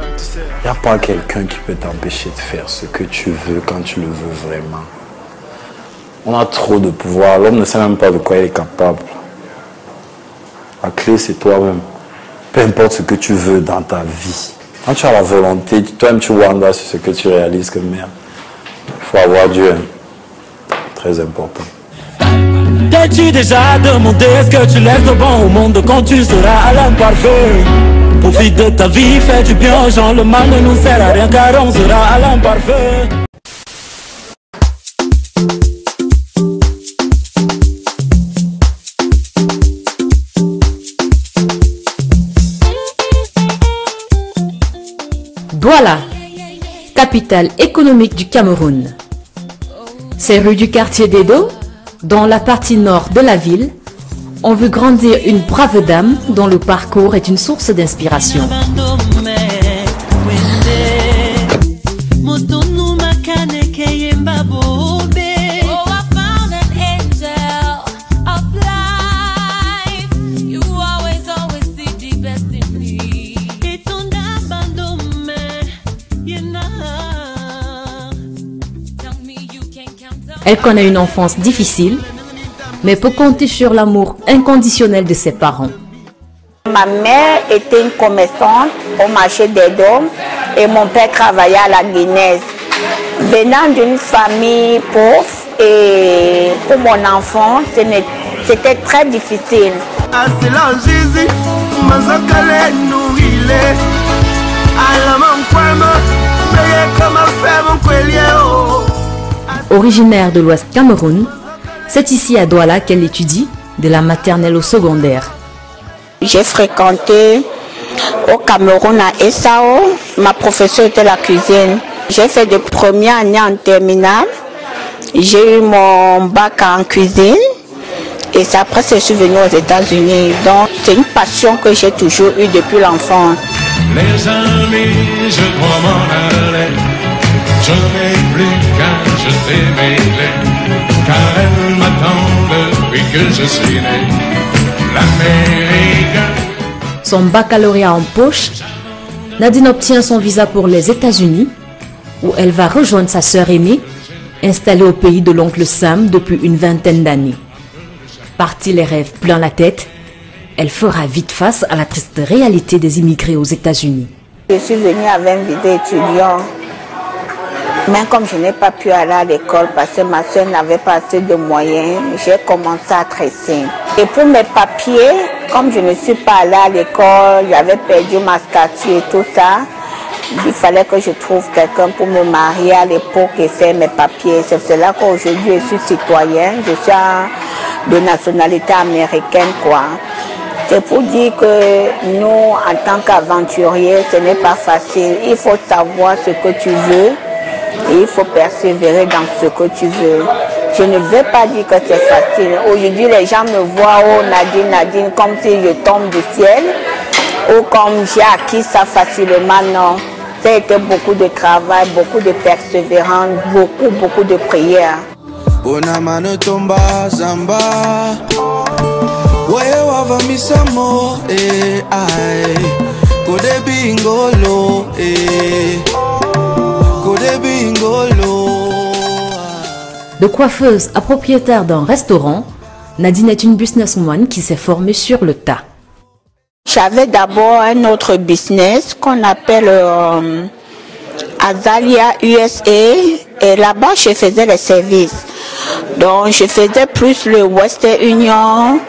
Il n'y a pas quelqu'un qui peut t'empêcher de faire ce que tu veux quand tu le veux vraiment. On a trop de pouvoir. L'homme ne sait même pas de quoi il est capable. La clé, c'est toi-même. Peu importe ce que tu veux dans ta vie. Quand tu as la volonté, toi-même tu wonders sur ce que tu réalises comme merde. Il faut avoir Dieu. Très important. T'as-tu déjà demandé est-ce que tu laisses le bon au monde quand tu seras à l'imparfait? Profite de ta vie, fais du bien aux gens, le mal ne nous sert à rien car on sera à l'imparfait. Douala, capitale économique du Cameroun. Ces rues du quartier d'Edo, dans la partie nord de la ville, ont vu grandir une brave dame dont le parcours est une source d'inspiration. Elle connaît une enfance difficile, mais peut compter sur l'amour inconditionnel de ses parents. Ma mère était une commerçante au marché des Dômes et mon père travaillait à la Guinéenne. Venant d'une famille pauvre, Et pour mon enfant, c'était très difficile. Originaire de l'Ouest Cameroun, c'est ici à Douala qu'elle étudie, de la maternelle au secondaire. J'ai fréquenté au Cameroun à Essao, ma professeure était la cuisine. J'ai fait de première année en terminale. J'ai eu mon bac en cuisine et après je suis venue aux États-Unis. Donc c'est une passion que j'ai toujours eue depuis l'enfance. Les amis, je dois m'en aller. Je n'ai plus qu'à jeter mes clés, car elles m'attendent depuis que je suis né. L'Amérique. Son baccalauréat en poche, Nadine obtient son visa pour les États-Unis, où elle va rejoindre sa sœur aînée, installée au pays de l'oncle Sam depuis une vingtaine d'années. Partie les rêves plein la tête, elle fera vite face à la triste réalité des immigrés aux États-Unis. Je suis venue avec un visa étudiant. Même comme je n'ai pas pu aller à l'école parce que ma soeur n'avait pas assez de moyens, j'ai commencé à tresser. Et pour mes papiers, comme je ne suis pas allée à l'école, j'avais perdu ma statue et tout ça, il fallait que je trouve quelqu'un pour me marier à l'époque et faire mes papiers. C'est cela qu'aujourd'hui je suis citoyenne, je suis de nationalité américaine, quoi. C'est pour dire que nous, en tant qu'aventuriers, ce n'est pas facile. Il faut savoir ce que tu veux. Et il faut persévérer dans ce que tu veux. Je ne veux pas dire que c'est facile. Aujourd'hui, les gens me voient, oh Nadine, Nadine, comme si je tombe du ciel, ou comme j'ai acquis ça facilement. Non. Ça a été beaucoup de travail, beaucoup de persévérance, beaucoup de prières. De coiffeuse à propriétaire d'un restaurant, Nadine est une businesswoman qui s'est formée sur le tas. J'avais d'abord un autre business qu'on appelle Azalia USA et là-bas je faisais les services. Donc je faisais plus le Western Union,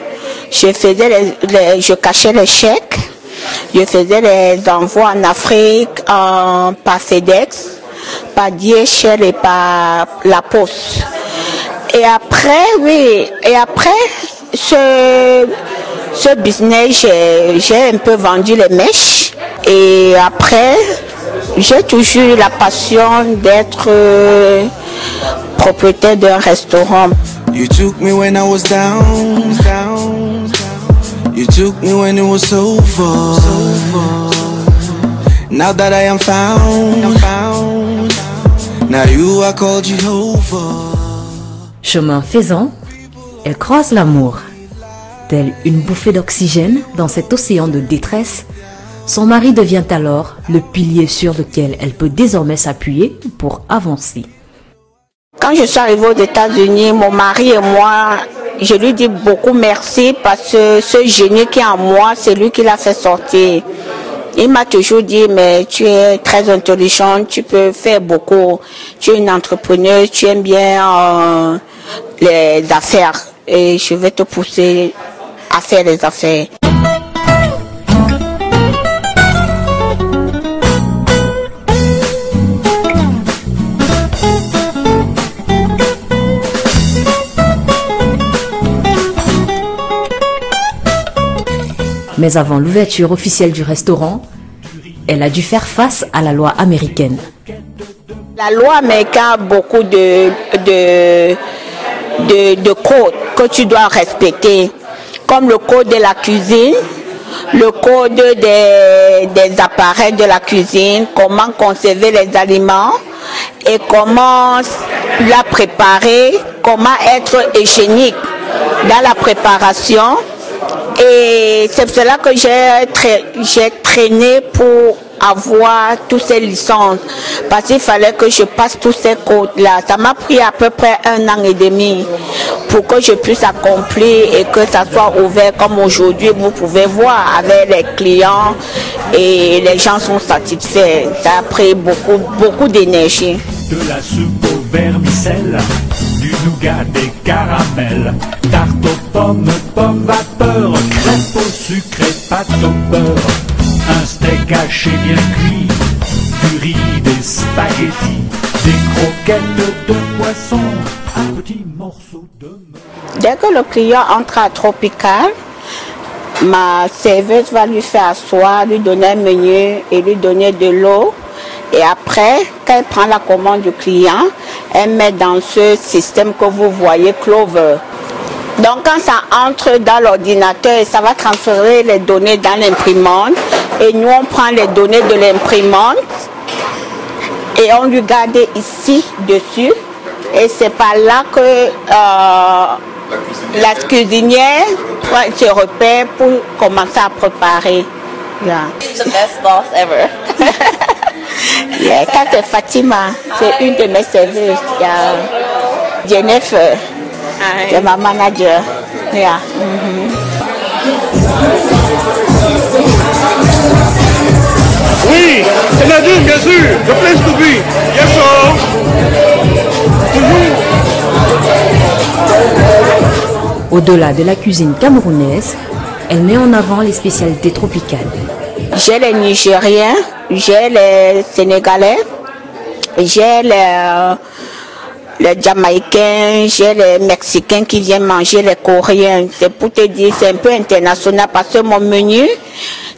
je cachais les chèques, je faisais les envois en Afrique par FedEx, par DHL et par la Poste. Et après, ce business, j'ai un peu vendu les mèches. Et après, j'ai toujours eu la passion d'être propriétaire d'un restaurant. You took me when I was down. You took me when it was over. Now that I am found. Now you are called Jehovah. Chemin faisant, elle croise l'amour. Telle une bouffée d'oxygène dans cet océan de détresse, son mari devient alors le pilier sur lequel elle peut désormais s'appuyer pour avancer. Quand je suis arrivée aux États-Unis, mon mari et moi, je lui dis beaucoup merci parce que ce génie qui est en moi, c'est lui qui l'a fait sortir. Il m'a toujours dit, mais tu es très intelligente, tu peux faire beaucoup, tu es une entrepreneuse, tu aimes bien les affaires et je vais te pousser à faire les affaires. Mais avant l'ouverture officielle du restaurant, elle a dû faire face à la loi américaine. La loi américaine a beaucoup de codes que tu dois respecter, comme le code de la cuisine, le code des appareils de la cuisine, comment conserver les aliments et comment la préparer, comment être hygiénique dans la préparation. Et c'est pour cela que j'ai traîné pour avoir toutes ces licences. Parce qu'il fallait que je passe tous ces codes-là. Ça m'a pris à peu près 1 an et demi pour que je puisse accomplir et que ça soit ouvert comme aujourd'hui. Vous pouvez voir avec les clients et les gens sont satisfaits. Ça a pris beaucoup d'énergie. De la soupe au vermicelle, du nougat et caramel, tarte aux pommes, pommes vapeur, crêpes au sucre et pâte au beurre, un steak haché bien cuit, du riz, des spaghettis, des croquettes de poisson, un petit morceau de... Dès que le client entre à Tropical, ma serveuse va lui faire asseoir, lui donner un menu et lui donner de l'eau. Et après, quand elle prend la commande du client, elle met dans ce système que vous voyez, Clover. Donc quand ça entre dans l'ordinateur, ça va transférer les données dans l'imprimante. Et nous, on prend les données de l'imprimante et on lui garde ici, dessus. Et c'est par là que la cuisinière se repère pour commencer à préparer. Yeah. The best boss ever. Yeah, quand c'est Fatima, c'est une de mes serveuses. Jennifer, c'est ma manager. Yeah. Oui, c'est Nadine, bien sûr. The place to be. Yes, sir. Au-delà de la cuisine camerounaise, elle met en avant les spécialités tropicales. J'ai les Nigériens, j'ai les Sénégalais, j'ai les Jamaïcains, j'ai les Mexicains qui viennent manger, les Coréens. C'est pour te dire, c'est un peu international parce que mon menu,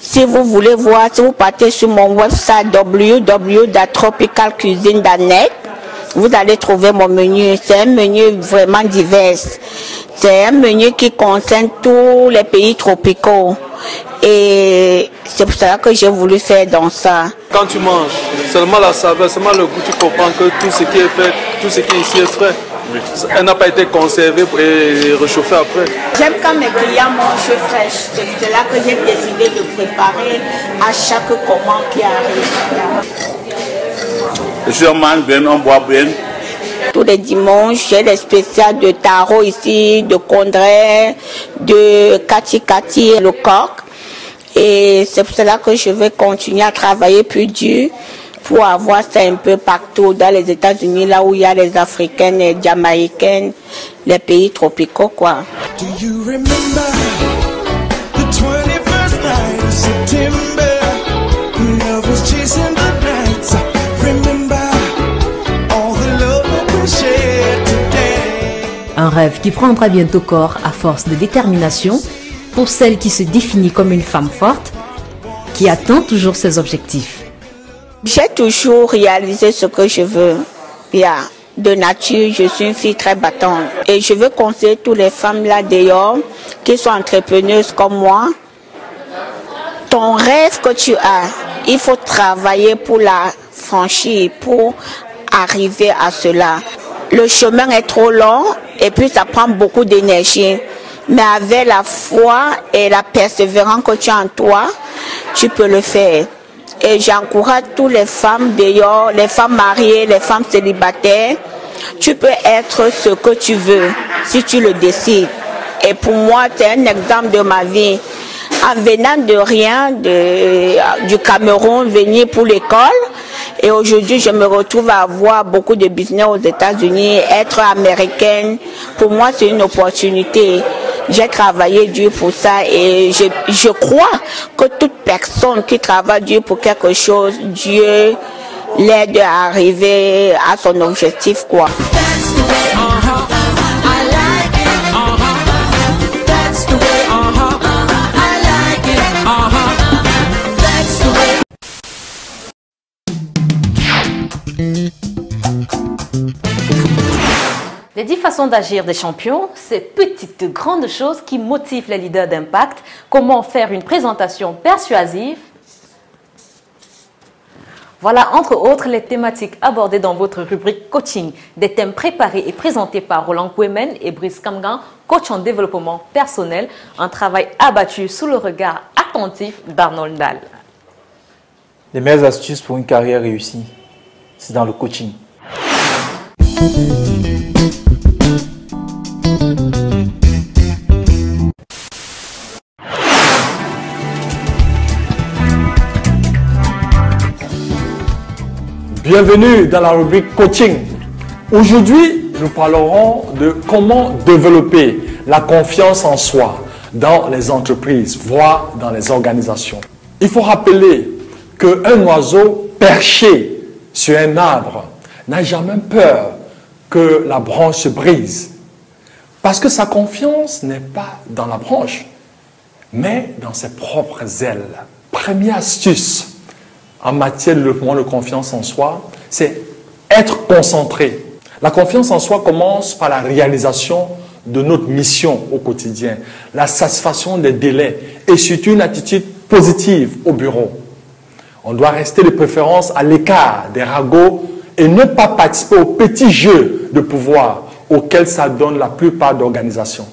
si vous voulez voir, si vous partez sur mon website www.tropicalcuisine.net, vous allez trouver mon menu. C'est un menu vraiment divers. C'est un menu qui concerne tous les pays tropicaux. Et c'est pour ça que j'ai voulu faire dans ça. Quand tu manges, seulement la saveur, seulement le goût, tu comprends que tout ce qui est fait, tout ce qui est ici est frais. Elle n'a pas été conservée et réchauffée après. J'aime quand mes clients mangent fraîche. C'est là que j'ai décidé de préparer à chaque commande qui arrive. Je mange bien, on boit bien. Tous les dimanches, j'ai les spéciales de taro ici, de Condré, de Kati, le coq. Et c'est pour cela que je vais continuer à travailler plus dur pour avoir ça un peu partout dans les États-Unis, là où il y a les Africaines, les Jamaïcaines, les pays tropicaux, quoi. Do you remember the 21st night of September? Love was chasing the nights. Remember all the love we shared today. Un rêve qui prendra bientôt corps à force de détermination pour celle qui se définit comme une femme forte, qui atteint toujours ses objectifs. J'ai toujours réalisé ce que je veux. De nature, je suis une fille très battante. Et je veux conseiller toutes les femmes là dehors qui sont entrepreneuses comme moi. Ton rêve que tu as, il faut travailler pour la franchir, pour arriver à cela. Le chemin est trop long et puis ça prend beaucoup d'énergie. Mais avec la foi et la persévérance que tu as en toi, tu peux le faire. Et j'encourage toutes les femmes dehors, les femmes mariées, les femmes célibataires. Tu peux être ce que tu veux, si tu le décides. Et pour moi, c'est un exemple de ma vie. En venant de rien, du Cameroun, venir pour l'école. Et aujourd'hui, je me retrouve à avoir beaucoup de business aux États-Unis, être américaine. Pour moi, c'est une opportunité. J'ai travaillé dur pour ça et je crois que toute personne qui travaille dur pour quelque chose, Dieu l'aide à arriver à son objectif, quoi. Les 10 façons d'agir des champions, ces petites grandes choses qui motivent les leaders d'impact. Comment faire une présentation persuasive. Voilà entre autres les thématiques abordées dans votre rubrique coaching. Des thèmes préparés et présentés par Roland Kouemen et Brice Kamgan, coach en développement personnel. Un travail abattu sous le regard attentif d'Arnold Dahl. Les meilleures astuces pour une carrière réussie, c'est dans le coaching. Bienvenue dans la rubrique coaching. Aujourd'hui, nous parlerons de comment développer la confiance en soi dans les entreprises, voire dans les organisations. Il faut rappeler qu'un oiseau perché sur un arbre n'a jamais peur que la branche se brise. Parce que sa confiance n'est pas dans la branche, mais dans ses propres ailes. Première astuce en matière de développement de confiance en soi, c'est être concentré. La confiance en soi commence par la réalisation de notre mission au quotidien, la satisfaction des délais et surtout une attitude positive au bureau. On doit rester de préférence à l'écart des ragots et ne pas participer aux petits jeux de pouvoir auxquels s'adonnent la plupart d'organisations.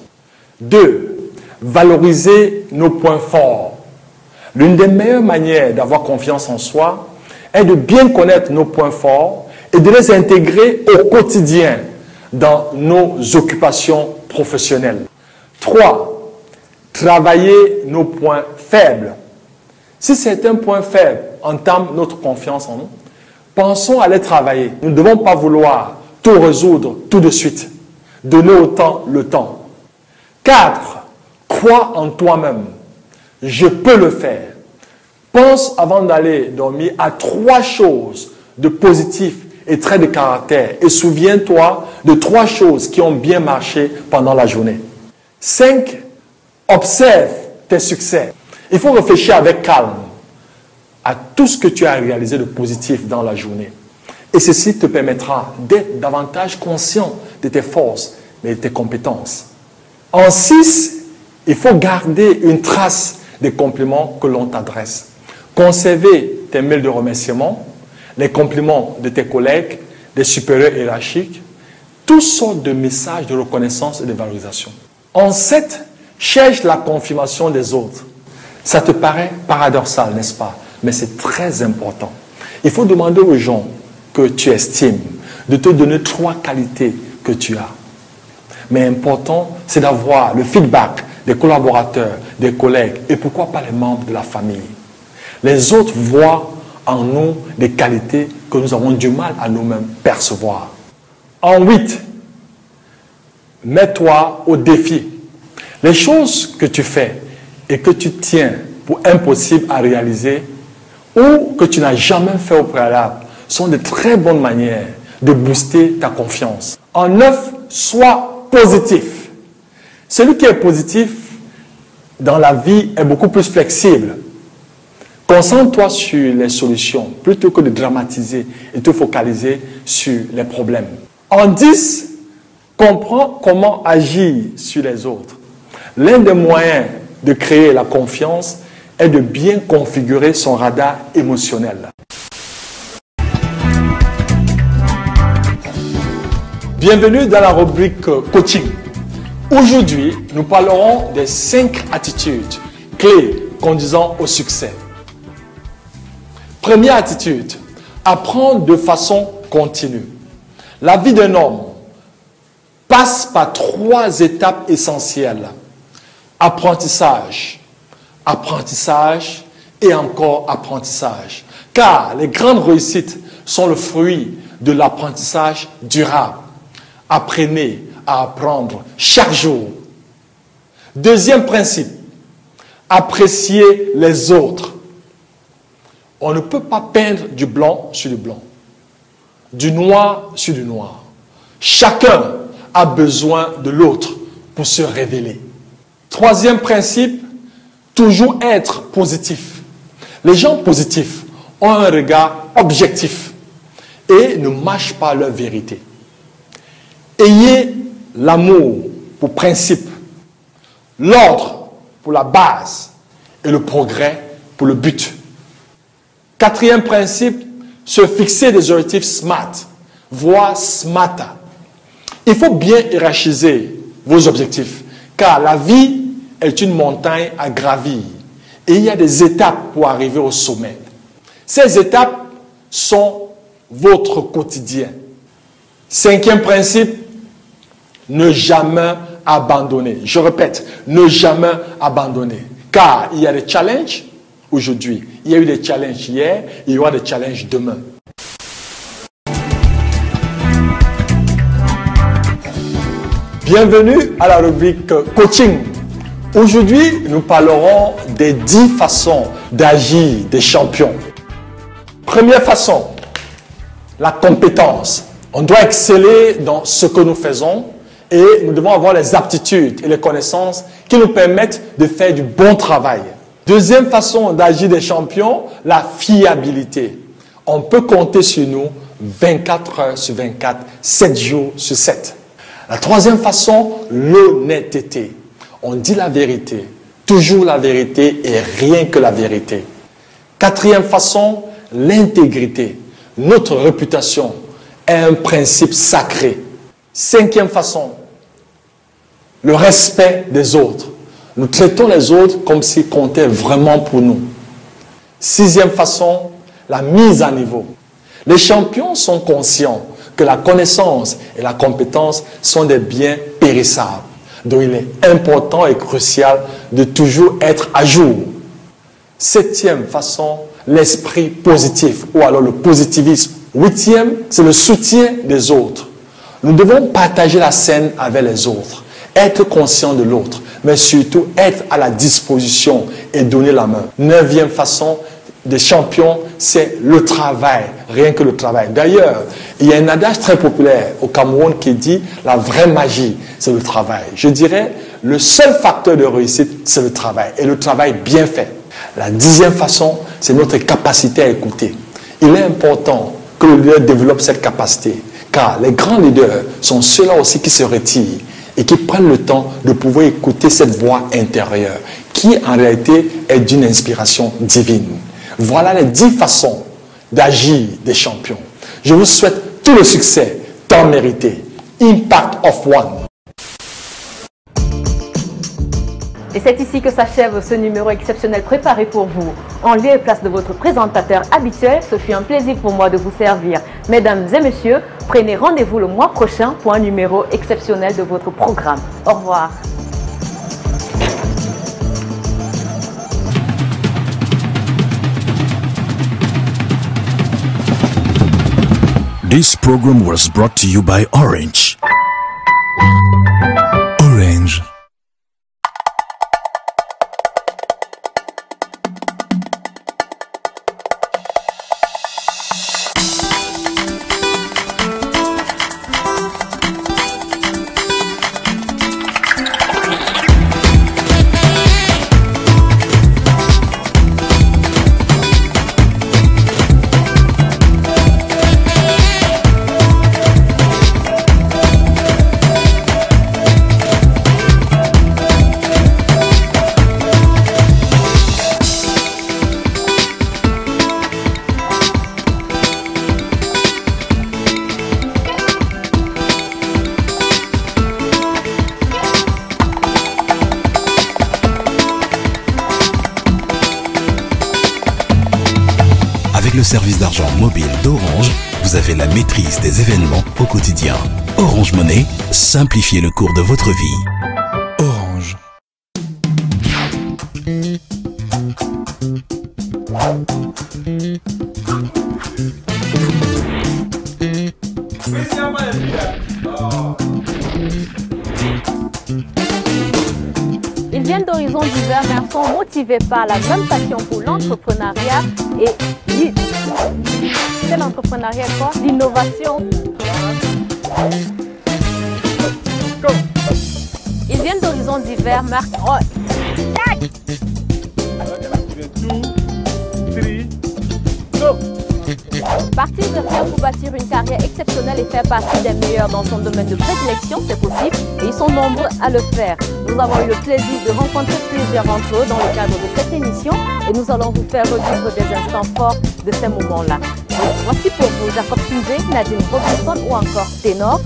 2. Valoriser nos points forts. L'une des meilleures manières d'avoir confiance en soi est de bien connaître nos points forts et de les intégrer au quotidien dans nos occupations professionnelles. 3. Travailler nos points faibles. Si certains points faibles entament notre confiance en nous, pensons à les travailler. Nous ne devons pas vouloir tout résoudre tout de suite. Donner au temps le temps. 4. Crois en toi-même. Je peux le faire. Pense avant d'aller dormir à 3 choses de positif et traits de caractère. Et souviens-toi de 3 choses qui ont bien marché pendant la journée. 5. Observe tes succès. Il faut réfléchir avec calme à tout ce que tu as réalisé de positif dans la journée. Et ceci te permettra d'être davantage conscient de tes forces et de tes compétences. En 6, il faut garder une trace des compliments que l'on t'adresse. Conserver tes mails de remerciement, les compliments de tes collègues, des supérieurs hiérarchiques, toutes sortes de messages de reconnaissance et de valorisation. En 7, cherche la confirmation des autres. Ça te paraît paradoxal, n'est-ce pas? Mais c'est très important. Il faut demander aux gens que tu estimes de te donner 3 qualités que tu as. Mais important, c'est d'avoir le feedback des collaborateurs, des collègues et pourquoi pas les membres de la famille. Les autres voient en nous des qualités que nous avons du mal à nous-mêmes percevoir. En 8, mets-toi au défi. Les choses que tu fais et que tu tiens pour impossible à réaliser ou que tu n'as jamais fait au préalable sont de très bonnes manières de booster ta confiance. En 9, sois positif. Celui qui est positif dans la vie est beaucoup plus flexible. Concentre-toi sur les solutions plutôt que de dramatiser et te focaliser sur les problèmes. En 10, comprends comment agir sur les autres. L'un des moyens de créer la confiance est de bien configurer son radar émotionnel. Bienvenue dans la rubrique coaching. Aujourd'hui, nous parlerons des 5 attitudes clés conduisant au succès. Première attitude, apprendre de façon continue. La vie d'un homme passe par 3 étapes essentielles. Apprentissage, apprentissage et encore apprentissage. Car les grandes réussites sont le fruit de l'apprentissage durable. Apprenez à apprendre chaque jour. Deuxième principe, apprécier les autres. On ne peut pas peindre du blanc sur du blanc, du noir sur du noir. Chacun a besoin de l'autre pour se révéler. Troisième principe, toujours être positif. Les gens positifs ont un regard objectif et ne mâchent pas leur vérité. Ayez l'amour pour principe, l'ordre pour la base et le progrès pour le but. Quatrième principe, se fixer des objectifs SMART, voire SMARTA. Il faut bien hiérarchiser vos objectifs, car la vie est une montagne à gravir et il y a des étapes pour arriver au sommet. Ces étapes sont votre quotidien. Cinquième principe, ne jamais abandonner. Je répète, ne jamais abandonner. Car il y a des challenges aujourd'hui. Il y a eu des challenges hier, il y aura des challenges demain. Bienvenue à la rubrique coaching. Aujourd'hui, nous parlerons des 10 façons d'agir des champions. Première façon, la compétence. On doit exceller dans ce que nous faisons et nous devons avoir les aptitudes et les connaissances qui nous permettent de faire du bon travail. Deuxième façon d'agir des champions, la fiabilité. On peut compter sur nous 24 heures sur 24, 7 jours sur 7. La troisième façon, l'honnêteté. On dit la vérité, toujours la vérité et rien que la vérité. Quatrième façon, l'intégrité. Notre réputation est un principe sacré. Cinquième façon, le respect des autres. Nous traitons les autres comme s'ils comptaient vraiment pour nous. Sixième façon, la mise à niveau. Les champions sont conscients que la connaissance et la compétence sont des biens périssables. Donc il est important et crucial de toujours être à jour. Septième façon, l'esprit positif ou alors le positivisme. Huitième, c'est le soutien des autres. Nous devons partager la scène avec les autres, être conscient de l'autre, mais surtout être à la disposition et donner la main. Neuvième façon des champions, c'est le travail, rien que le travail. D'ailleurs, il y a un adage très populaire au Cameroun qui dit la vraie magie, c'est le travail. Je dirais, le seul facteur de réussite, c'est le travail, et le travail bien fait. La dixième façon, c'est notre capacité à écouter. Il est important que le leader développe cette capacité, car les grands leaders sont ceux-là aussi qui se retirent et qui prennent le temps de pouvoir écouter cette voix intérieure, qui en réalité est d'une inspiration divine. Voilà les 10 façons d'agir des champions. Je vous souhaite tout le succès, tant mérité. Impact of One. Et c'est ici que s'achève ce numéro exceptionnel préparé pour vous. En lieu et place de votre présentateur habituel, ce fut un plaisir pour moi de vous servir. Mesdames et messieurs, prenez rendez-vous le mois prochain pour un numéro exceptionnel de votre programme. Au revoir. This program was brought to you by Orange. Orange. Avec le service d'argent mobile d'Orange, vous avez la maîtrise des événements au quotidien. Orange Money, simplifiez le cours de votre vie. Orange. Ils viennent d'horizons divers mais sont motivés par la même passion pour l'entrepreneuriat et c'est l'entrepreneuriat quoi? L'innovation. Ils viennent d'horizons divers mais partir de rien pour bâtir une carrière exceptionnelle et faire partie des meilleurs dans son domaine de prédilection, c'est possible et ils sont nombreux à le faire. Nous avons eu le plaisir de rencontrer plusieurs d'entre eux dans le cadre de cette émission et nous allons vous faire revivre des instants forts de ces moments-là. Voici pour vous Jacob Sunzé, Nadine Robinson ou encore Ténor.